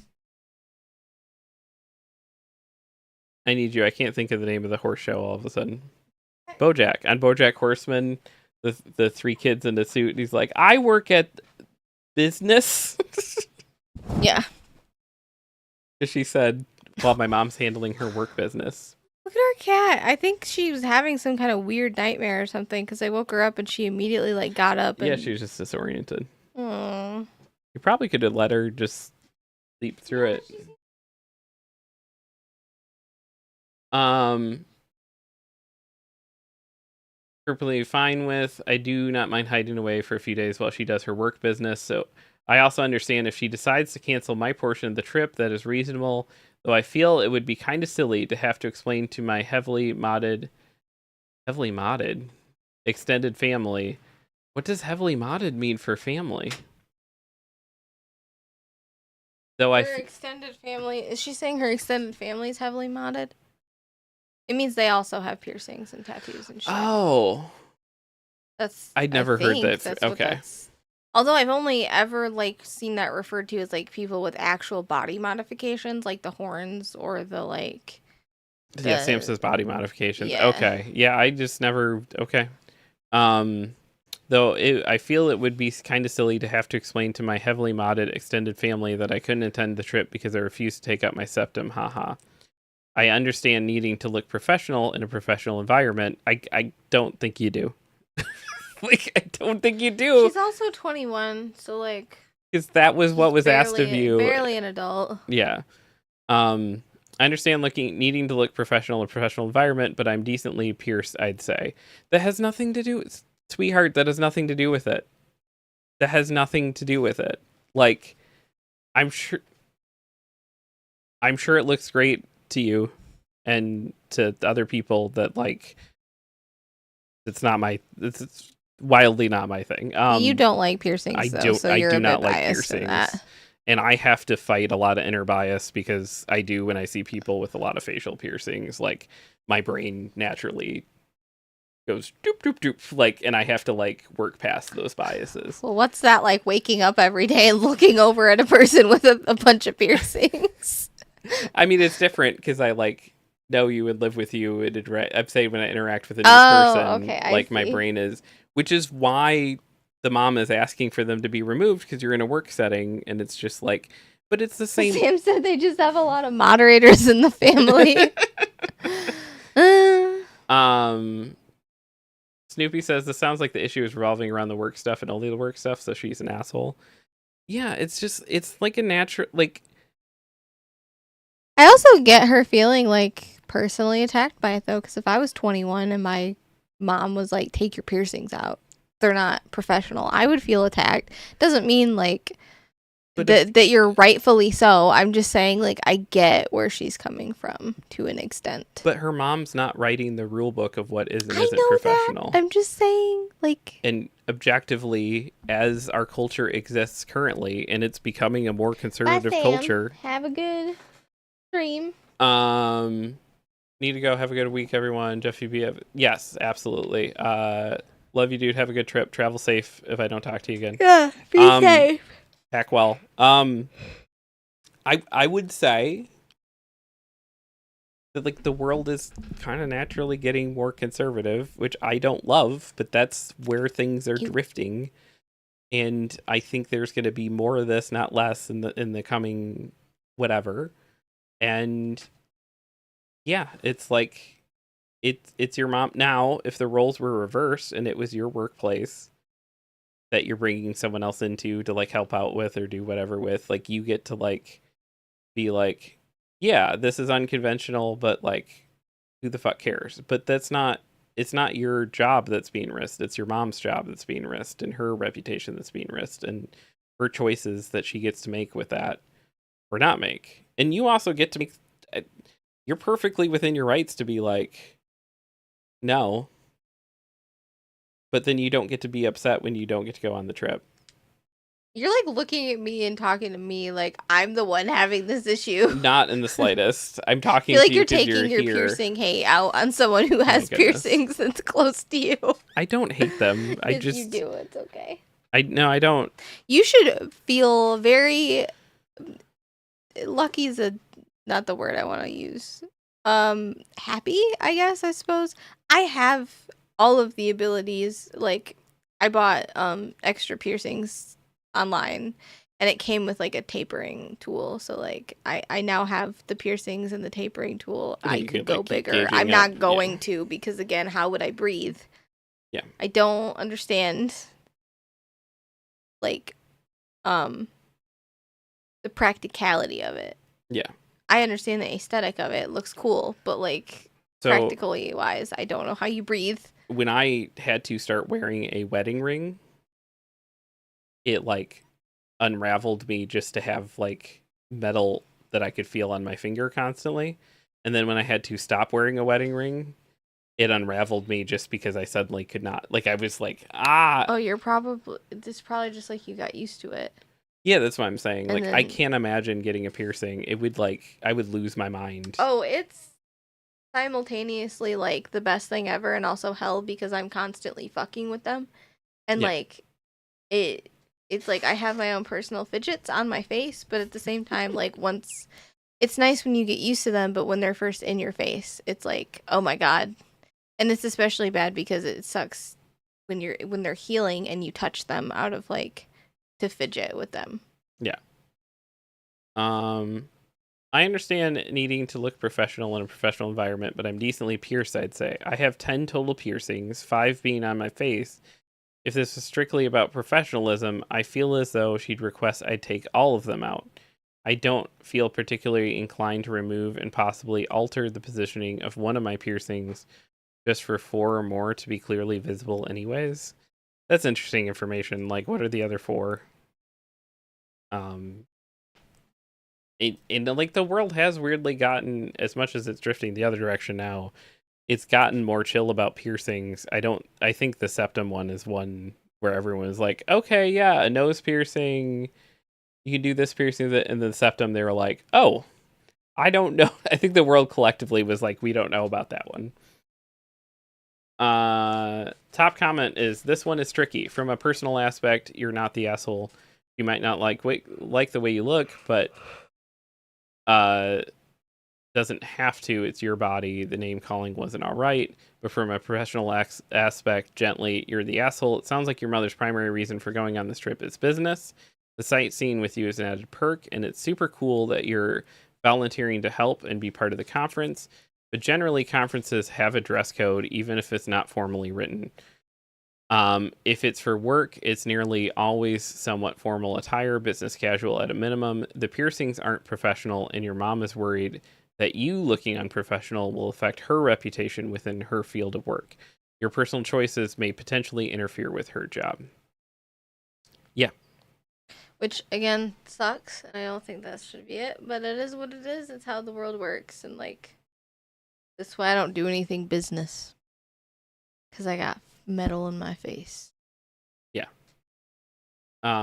I need you. I can't think of the name of the horse show all of a sudden. BoJack. On BoJack Horseman, the three kids in a suit, and he's like, I work at business. Yeah. Because she said, while my mom's handling her work business. Look at her cat. I think she was having some kind of weird nightmare or something because I woke her up and she immediately like got up. And... Yeah, she was just disoriented. Aww. You probably could have let her just sleep through it. Perfectly fine with. I do not mind hiding away for a few days while she does her work business. So I also understand if she decides to cancel my portion of the trip, that is reasonable. Though I feel it would be kind of silly to have to explain to my heavily modded extended family. What does heavily modded mean for family? Though Her extended family. Is she saying her extended family is heavily modded? It means they also have piercings and tattoos and shit. Oh. I'd never heard that. Okay. Although I've only ever like seen that referred to as like people with actual body modifications, like the horns or the like. Yeah, Sam says body modifications. Yeah. Okay. Yeah, I just never. Okay. Though I feel it would be kind of silly to have to explain to my heavily modded extended family that I couldn't attend the trip because I refused to take out my septum. Haha. I understand needing to look professional in a professional environment. I don't think you do. Like, I don't think you do. She's also 21, so like. Because that was what was asked of you. Barely an adult. Yeah. I understand needing to look professional in a professional environment, but I'm decently pierced, I'd say. That has nothing to do with... Sweetheart, that has nothing to do with it. That has nothing to do with it. Like, I'm sure it looks great to you and to other people that, like, It's not my. It's wildly not my thing. You don't like piercings, I though, don't. so I you're do a not bit like biased in piercings, that. and I have to fight a lot of inner bias because I do when I see people with a lot of facial piercings. Like my brain naturally goes doop doop doop, like, and I have to like work past those biases. Well, what's that like waking up every day and looking over at a person with a bunch of piercings? I mean, it's different because I like know you and live with you and interact. I'm saying when I interact with a new Oh, person, okay, I like my see. brain is, which is why the mom is asking for them to be removed because you're in a work setting and it's just like, but it's the same. Sam said they just have a lot of moderators in the family. Um, Snoopy says this sounds like the issue is revolving around the work stuff and only the work stuff, so she's an asshole. Yeah, it's like a natural like. I also get her feeling like personally attacked by it though, because if I was 21 and my mom was like, "Take your piercings out," they're not professional. I would feel attacked. Doesn't mean like But that you're rightfully so. I'm just saying like I get where she's coming from to an extent. But her mom's not writing the rule book of what is and I isn't know professional. that. I'm just saying like. And objectively, as our culture exists currently, and it's becoming a more conservative Bye, Sam. culture. Have a good stream. Need to go. Have a good week, everyone. Jeffy B. Yes, absolutely. Love you, dude. Have a good trip. Travel safe. If I don't talk to you again, Yeah, be safe. pack well. I would say that like the world is kind of naturally getting more conservative, which I don't love, but that's where things are drifting. And I think there's going to be more of this, not less, in the coming whatever. And yeah, it's like it's your mom now. If the roles were reversed and it was your workplace that you're bringing someone else into to like help out with or do whatever with, like you get to like be like, yeah, this is unconventional, but like who the fuck cares? But that's not. It's not your job that's being risked. It's your mom's job that's being risked, and her reputation that's being risked, and her choices that she gets to make with that or not make. And you also get to make. You're perfectly within your rights to be like, no. But then you don't get to be upset when you don't get to go on the trip. You're like looking at me and talking to me like I'm the one having this issue. Not in the slightest. I'm I talking feel to like you you're 'cause taking your here. piercing hate out on someone who has goodness. piercings that's close to you. I don't hate them. I Yes, just. you do. It's okay. I don't. You should feel very lucky is not the word I want to use. Happy, I guess, I suppose. I have all of the abilities. Like I bought extra piercings online and it came with like a tapering tool. So like I now have the piercings and the tapering tool. And I you could could, go like, keep bigger. gauging I'm not up, going yeah. to because again, how would I breathe? Yeah. I don't understand like the practicality of it. Yeah. I understand the aesthetic of it. It looks cool, but like So practically wise, I don't know how you breathe. when I had to start wearing a wedding ring, it like unraveled me just to have like metal that I could feel on my finger constantly. And then when I had to stop wearing a wedding ring, it unraveled me just because I suddenly could not. Like I was like, Oh, you're probably it's probably just like you got used to it. yeah, that's what I'm saying. And Like I then- can't imagine getting a piercing. It would like I would lose my mind. Oh, it's simultaneously like the best thing ever and also hell because I'm constantly fucking with them. And Yeah. like it's like I have my own personal fidgets on my face, but at the same time like once it's nice when you get used to them, but when they're first in your face, it's like, "Oh my god." And it's especially bad because it sucks when they're healing and you touch them out of like to fidget with them. I understand needing to look professional in a professional environment, but I'm decently pierced, I'd say. I have 10 total piercings, 5 being on my face. If this was strictly about professionalism, I feel as though she'd request I take all of them out. I don't feel particularly inclined to remove and possibly alter the positioning of one of my piercings just for 4 or more to be clearly visible anyways. That's interesting information. Like, what are the other 4? And like the world has weirdly gotten, as much as it's drifting the other direction now, it's gotten more chill about piercings. I think the septum one is one where everyone is like, okay, yeah, a nose piercing, you can do this piercing, and the septum, they were like, oh, I don't know. I think the world collectively was like, we don't know about that one. Top comment is, this one is tricky. From a personal aspect, you're not the asshole. You might not like the way you look, but doesn't have to. It's your body. The name calling wasn't all right. But from a professional aspect, gently, you're the asshole. It sounds like your mother's primary reason for going on this trip is business. The sightseeing with you is an added perk, and it's super cool that you're volunteering to help and be part of the conference. But generally, conferences have a dress code, even if it's not formally written. If it's for work, it's nearly always somewhat formal attire, business casual at a minimum. The piercings aren't professional, and your mom is worried that you looking unprofessional will affect her reputation within her field of work. Your personal choices may potentially interfere with her job. Yeah. Which, again, sucks, and I don't think that should be it, but it is what it is. It's how the world works, and, like, that's why I don't do anything business. Because I got metal in my face. Yeah.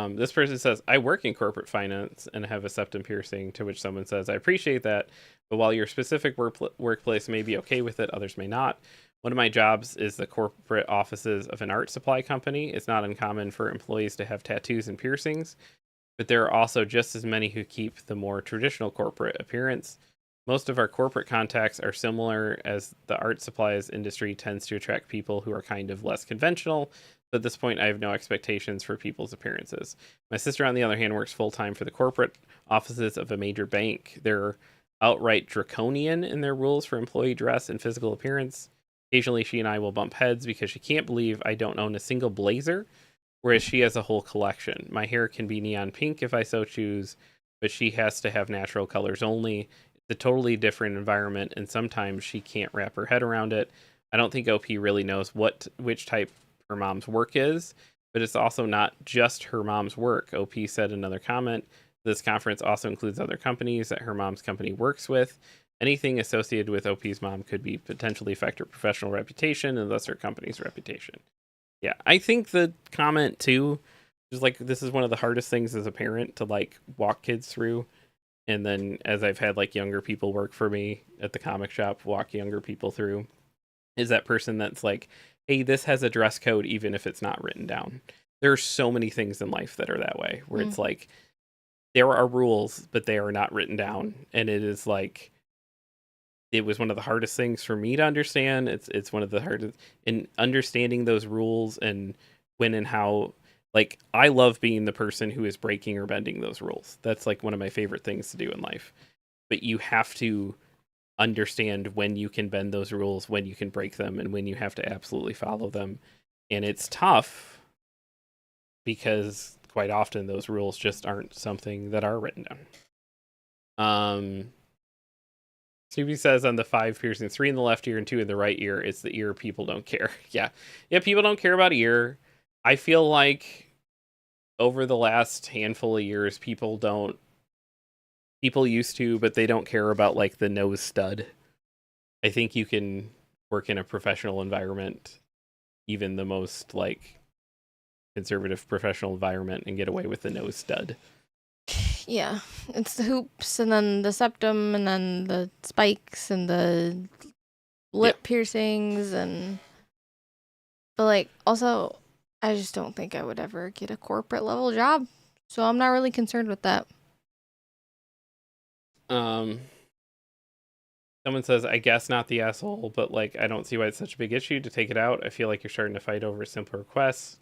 This person says, I work in corporate finance and have a septum piercing, to which someone says, I appreciate that, but while your specific workplace may be okay with it, others may not. One of my jobs is the corporate offices of an art supply company. It's not uncommon for employees to have tattoos and piercings, but there are also just as many who keep the more traditional corporate appearance. Most of our corporate contacts are similar, as the art supplies industry tends to attract people who are kind of less conventional. But at this point, I have no expectations for people's appearances. My sister, on the other hand, works full-time for the corporate offices of a major bank. They're outright draconian in their rules for employee dress and physical appearance. Occasionally, she and I will bump heads because she can't believe I don't own a single blazer, whereas she has a whole collection. My hair can be neon pink if I so choose, but she has to have natural colors only. It's a totally different environment, and sometimes she can't wrap her head around it. I don't think OP really knows which type her mom's work is, but it's also not just her mom's work. OP said in another comment, this conference also includes other companies that her mom's company works with. Anything associated with OP's mom could be potentially affect her professional reputation and thus her company's reputation. Yeah, I think the comment too is like, this is one of the hardest things as a parent to like walk kids through. And then as I've had like younger people work for me at the comic shop, walk younger people through, is that person that's like, hey, this has a dress code even if it's not written down. There are so many things in life that are that way, where it's like, there are rules, but they are not written down. And it is like, it was one of the hardest things for me to understand. It's one of the hardest in understanding those rules and when and how. Like, I love being the person who is breaking or bending those rules. That's like one of my favorite things to do in life. But you have to understand when you can bend those rules, when you can break them, and when you have to absolutely follow them. And it's tough because quite often those rules just aren't something that are written down. Snoopy says on the 5 piercings, 3 in the left ear and 2 in the right ear, it's the ear people don't care. Yeah, people don't care about ear. I feel like over the last handful of years, people used to, but they don't care about like the nose stud. I think you can work in a professional environment, even the most like conservative professional environment, and get away with the nose stud. Yeah, it's the hoops, and then the septum, and then the spikes, and the lip piercings, and but like also, I just don't think I would ever get a corporate level job, so I'm not really concerned with that. Someone says, I guess not the asshole, but like, I don't see why it's such a big issue to take it out. I feel like you're starting to fight over simple requests.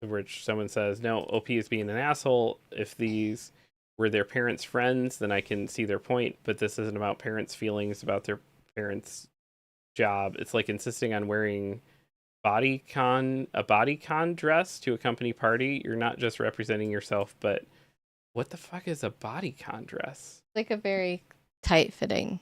To which someone says, no, OP is being an asshole. If these were their parents' friends, then I can see their point, but this isn't about parents' feelings about their parents' job. It's like insisting on wearing a bodycon dress to a company party. You're not just representing yourself, but what the fuck is a bodycon dress? Like a very tight fitting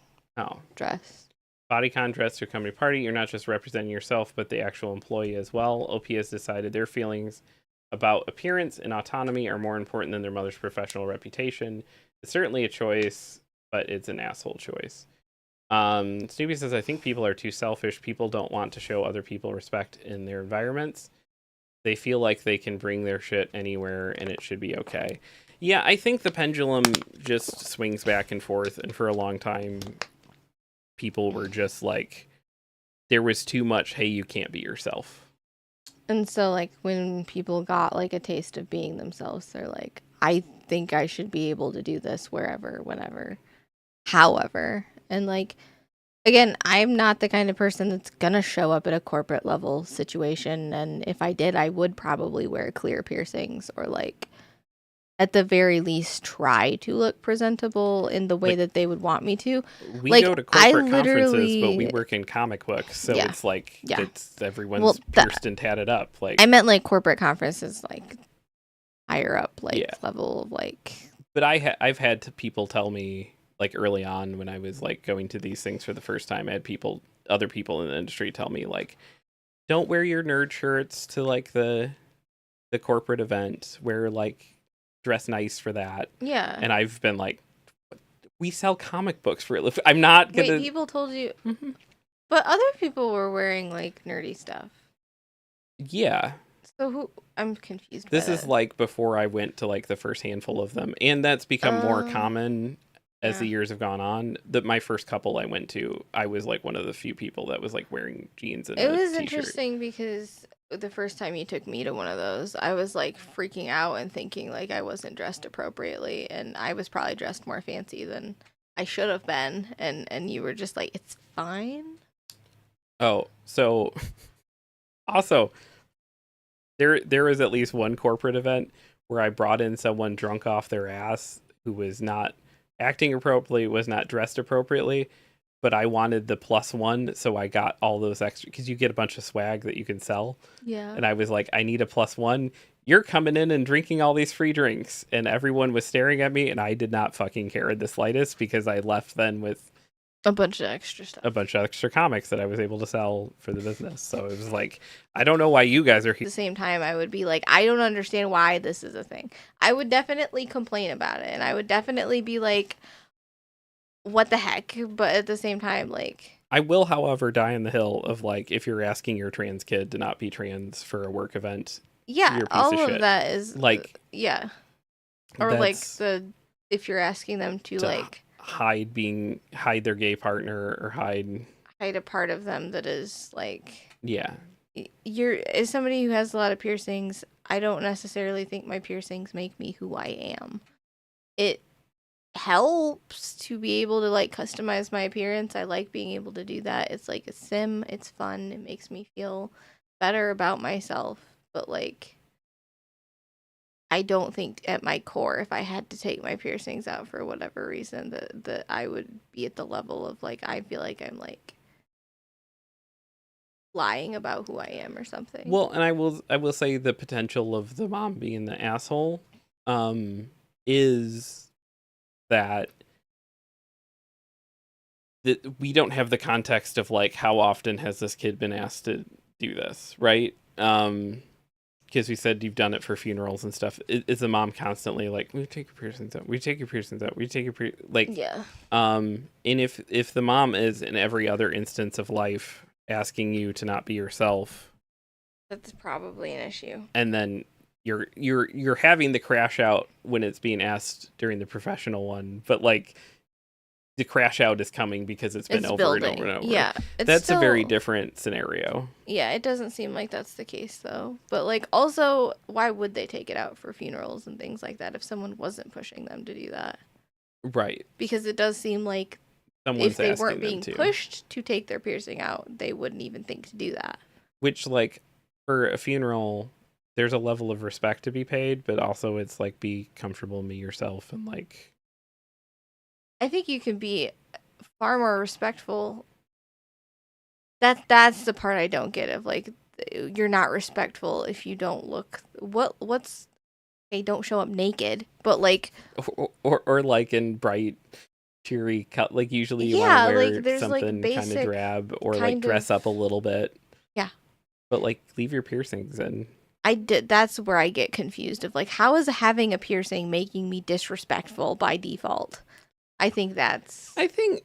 dress. Bodycon dress to a company party. You're not just representing yourself, but the actual employee as well. OP has decided their feelings about appearance and autonomy are more important than their mother's professional reputation. It's certainly a choice, but it's an asshole choice. Snoopy says, I think people are too selfish. People don't want to show other people respect in their environments. They feel like they can bring their shit anywhere and it should be okay. Yeah, I think the pendulum just swings back and forth. And for a long time, people were just like, there was too much, hey, you can't be yourself. And so, like, when people got, like, a taste of being themselves, they're like, I think I should be able to do this wherever, whenever, however. And, like, again, I'm not the kind of person that's gonna show up at a corporate level situation. And if I did, I would probably wear clear piercings or, like, at the very least, try to look presentable in the way Like, that they would want me to. We Like, go to I corporate conferences, but we literally- work in comic books. So Yeah. it's like, Yeah. it's everyone's Well, pierced and tatted up. Like, I meant, like, corporate conferences, like, higher up, like, Yeah. level of, like... But I've had people tell me, like, early on when I was, like, going to these things for the first time, I had other people in the industry tell me, like, don't wear your nerd shirts to, like, the corporate event. Wear, like, dress nice for that. Yeah. And I've been like, we sell comic books for a living. I'm not gonna. Wait, people told you... Mhm. But other people were wearing, like, nerdy stuff. Yeah. So who... I'm confused This by is that. like before I went to like the first handful of them, and that's become more common as the yeah. years have gone on. That my first couple I went to, I was like one of the few people that was like wearing jeans and It a was t-shirt. interesting because the first time you took me to one of those, I was, like, freaking out and thinking, like, I wasn't dressed appropriately, and I was probably dressed more fancy than I should have been, and you were just like, it's fine? Oh, so also there was at least one corporate event where I brought in someone drunk off their ass who was not acting appropriately, was not dressed appropriately, but I wanted the +1, so I got all those extra, because you get a bunch of swag that you can sell. Yeah. And I was like, I need a +1. You're coming in and drinking all these free drinks. And everyone was staring at me, and I did not fucking care in the slightest, because I left then with A bunch of extra stuff. a bunch of extra comics that I was able to sell for the business. So it was like, I don't know why you guys are At here. the same time, I would be like, I don't understand why this is a thing. I would definitely complain about it, and I would definitely be like, what the heck? But at the same time, like... I will, however, die on the hill of like, if you're asking your trans kid to not be trans for a work event, Yeah, you're a piece all of of shit. that is... Like, yeah. Or, like, that's if you're asking them to, to like... hide their gay partner or hide. hide a part of them that is, like... Yeah. As somebody who has a lot of piercings, I don't necessarily think my piercings make me who I am. It helps to be able to, like, customize my appearance. I like being able to do that. It's like a sim. It's fun. It makes me feel better about myself. But, like, I don't think at my core, if I had to take my piercings out for whatever reason, that I would be at the level of, like, I feel like I'm, like, lying about who I am or something. Well, and I will say the potential of the mom being the asshole is that we don't have the context of like how often has this kid been asked to do this, right? Because we said you've done it for funerals and stuff. Is the mom constantly like, we take your piercings out, we take your piercings out, we take your like, yeah. and if the mom is in every other instance of life asking you to not be yourself, That's probably an issue. and then you're having the crash out when it's being asked during the professional one, but like the crash out is coming because it's been It's over building. and over and over. Yeah. That's a very different scenario. Yeah, it doesn't seem like that's the case though. But like also, why would they take it out for funerals and things like that if someone wasn't pushing them to do that? Right. Because it does seem like Someone's if they asking weren't them being to. pushed to take their piercing out, they wouldn't even think to do that. Which, like, for a funeral, there's a level of respect to be paid, but also it's like, be comfortable and be yourself, and like, I think you can be far more respectful. That's the part I don't get of like you're not respectful if you don't look what's okay, don't show up naked, but like or like in bright, cheery cut. Like usually you Yeah, want to wear like, there's, like, something kind of basic drab or like kind dress up a little bit. Yeah. But like leave your piercings in. that's where I get confused of like how is having a piercing making me disrespectful by default? I think that's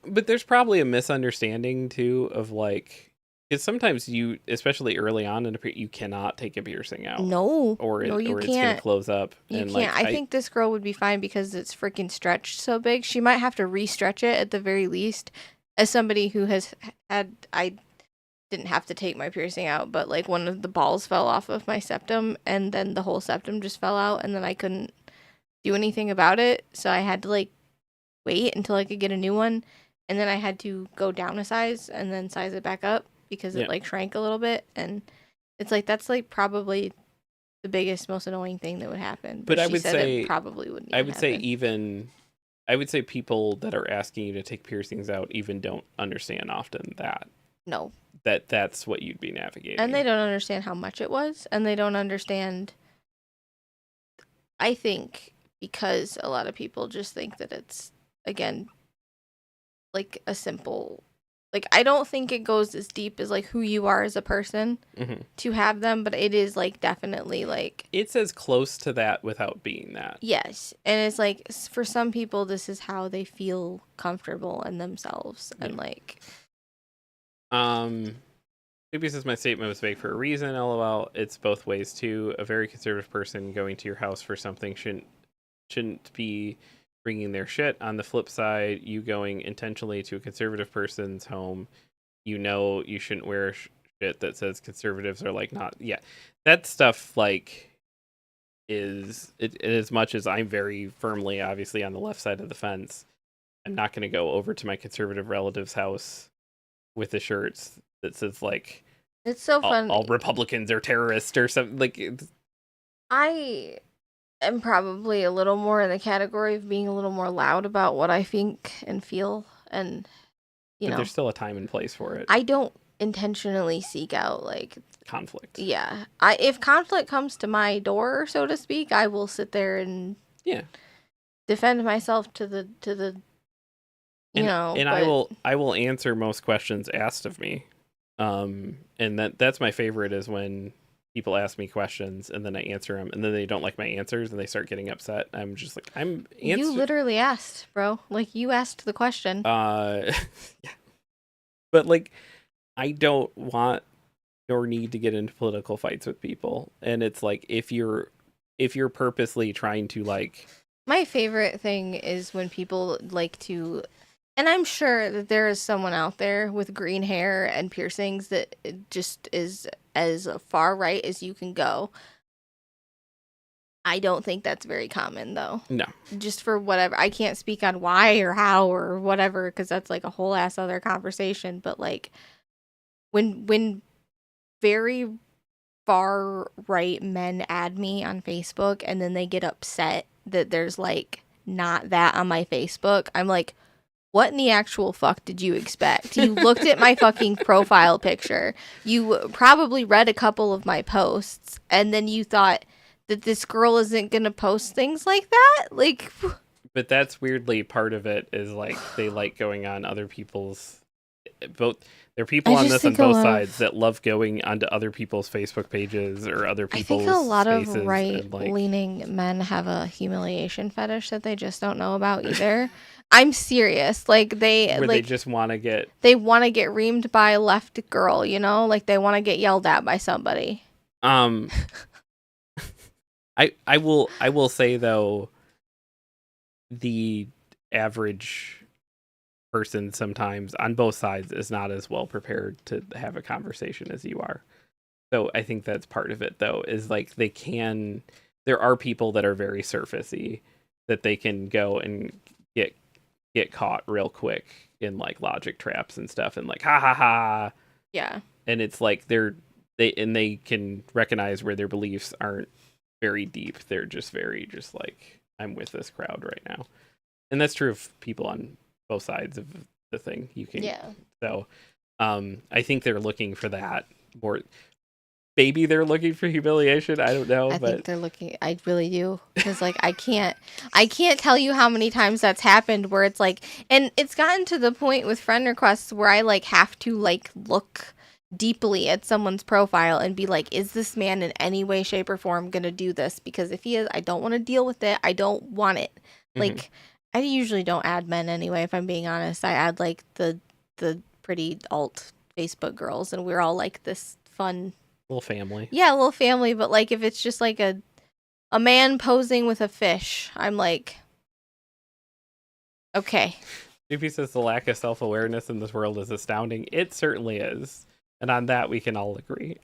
but there's probably a misunderstanding too of like, because sometimes you, especially early on in you cannot take a piercing out. no, Or no, you it's gonna can't. close up. You and can't. like I think this girl would be fine because it's freaking stretched so big. She might have to re-stretch it at the very least. As somebody who has had, I didn't have to take my piercing out, but like one of the balls fell off of my septum, and then the whole septum just fell out, and then I couldn't do anything about it. So I had to like wait until I could get a new one, and then I had to go down a size and then size it back up because it Yeah. like shrank a little bit, and it's like that's like probably the biggest, most annoying thing that would happen. But I she would said say- it probably wouldn't. I even would say happen. even I would say people that are asking you to take piercings out even don't understand often no, that's what you'd be navigating. and they don't understand how much it was, and they don't understand. I think because a lot of people just think that it's again like a simple. Like, I don't think it goes as deep as like who you are as a person Mhm. to have them, but it is like definitely like It's as close to that without being that. yes, and it's like for some people this is how they feel comfortable in themselves, and Yeah. like Maybe says my statement was vague for a reason. LOL. It's both ways too. A very conservative person going to your house for something shouldn't be bringing their shit. On the flip side, you going intentionally to a conservative person's home, you shouldn't wear shit that says conservatives are like not. Yeah, that stuff like is it as much as I'm very firmly obviously on the left side of the fence. I'm not going to go over to my conservative relative's house with the shirts that says like it's so fun. all Republicans are terrorists or something. Like I am probably a little more in the category of being a little more loud about what I think and feel, and but there's still a time and place for it. I don't intentionally seek out like Conflict. yeah. If conflict comes to my door, so to speak, I will sit there and Yeah. defend myself to the you know. And but I will answer most questions asked of me. And that's my favorite is when people ask me questions and then I answer them and then they don't like my answers and they start getting upset. I'm just like you literally asked, bro. Like you asked the question. yeah. But like I don't want nor need to get into political fights with people. And it's like if you're purposely trying to like My favorite thing is when people like to, and I'm sure that there is someone out there with green hair and piercings that just is as far right as you can go. I don't think that's very common though. no. Just for whatever. I can't speak on why or how or whatever because that's like a whole ass other conversation. But like when very far right men add me on Facebook and then they get upset that there's like not that on my Facebook, I'm like, what in the actual fuck did you expect? You looked at my fucking profile picture. You probably read a couple of my posts and then you thought that this girl isn't going to post things like that? Like But that's weirdly part of it is like they like going on other people's both. There are people I on just this on think a both lot of- sides that love going onto other people's Facebook pages or other I people's. think a lot of spaces and, like, right-leaning men have a humiliation fetish that they just don't know about either. I'm serious. Like they where like they just want to get. they want to get reamed by a left girl, you know? Like they want to get yelled at by somebody. I will say though, the average person sometimes on both sides is not as well prepared to have a conversation as you are. So I think that's part of it though, is like there are people that are very surfacey that they can go and get caught real quick in like logic traps and stuff and like ha ha ha. Yeah. And it's like they can recognize where their beliefs aren't very deep. They're just very just like I'm with this crowd right now. And that's true of people on both sides of the thing. You can Yeah. So I think they're looking for that more. Maybe they're looking for humiliation. I don't know, I but think they're looking. I really do because like I can't tell you how many times that's happened where it's like, and it's gotten to the point with friend requests where I like have to like look deeply at someone's profile and be like, is this man in any way, shape, or form gonna do this? Because if he is, I don't want to deal with it. I don't want it. Mhm. Like I usually don't add men anyway, if I'm being honest. I add like the pretty alt Facebook girls, and we're all like this fun, Little family. yeah, little family. But like if it's just like a man posing with a fish, I'm like, okay. Soupy says the lack of self-awareness in this world is astounding. It certainly is. And on that, we can all agree.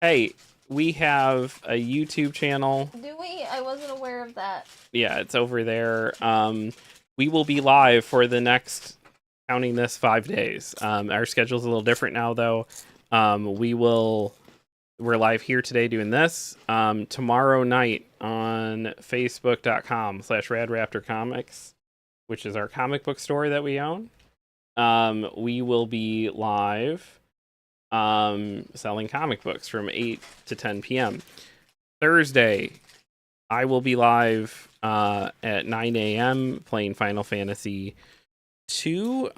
Hey, we have a YouTube channel. Do we? I wasn't aware of that. Yeah, it's over there. We will be live for the next, counting this, 5 days. Our schedule's a little different now, though. We're live here today doing this. Tomorrow night on facebook.com/RadRaptorComics, which is our comic book store that we own. We will be live selling comic books from 8 to 10 p.m. Thursday, I will be live at 9 a.m. playing Final Fantasy 2.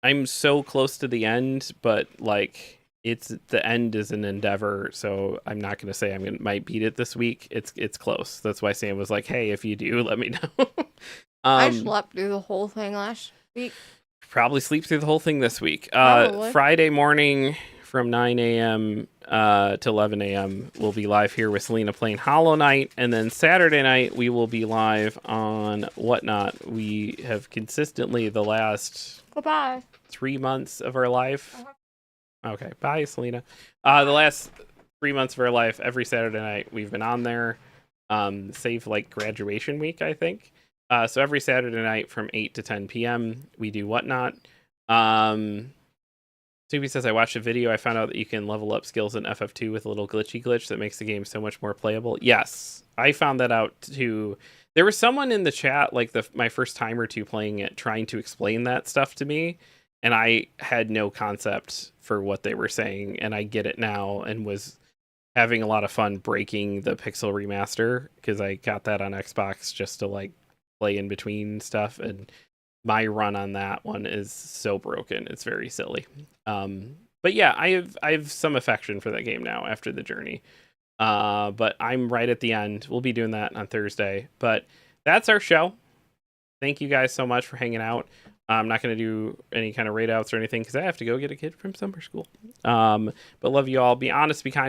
I'm so close to the end, but like the end is an endeavor, so I'm not going to say might beat it this week. It's close. That's why Sam was like, "Hey, if you do, let me know." I slept through the whole thing last week. Probably sleep through the whole thing this week. Probably. Friday morning from 9 a.m. To 11 a.m. we'll be live here with Selena playing Hollow Knight, and then Saturday night we will be live on Whatnot. We have consistently the last Goodbye. 3 months of our life. Okay, bye, Selena. The last 3 months of our life, every Saturday night we've been on there. Save like graduation week, I think. So every Saturday night from 8 to 10 p.m. we do Whatnot. Snoopy says, I watched a video. I found out that you can level up skills in FF2 with a little glitch that makes the game so much more playable. Yes, I found that out too. There was someone in the chat, like my first time or two playing it, trying to explain that stuff to me, and I had no concept for what they were saying, and I get it now, and was having a lot of fun breaking the Pixel remaster, because I got that on Xbox just to like play in between stuff, and my run on that one is so broken. It's very silly. But yeah, I have some affection for that game now after the journey. But I'm right at the end. We'll be doing that on Thursday. But that's our show. Thank you guys so much for hanging out. I'm not going to do any kind of raid outs or anything because I have to go get a kid from summer school. But love you all. Be honest, be kind.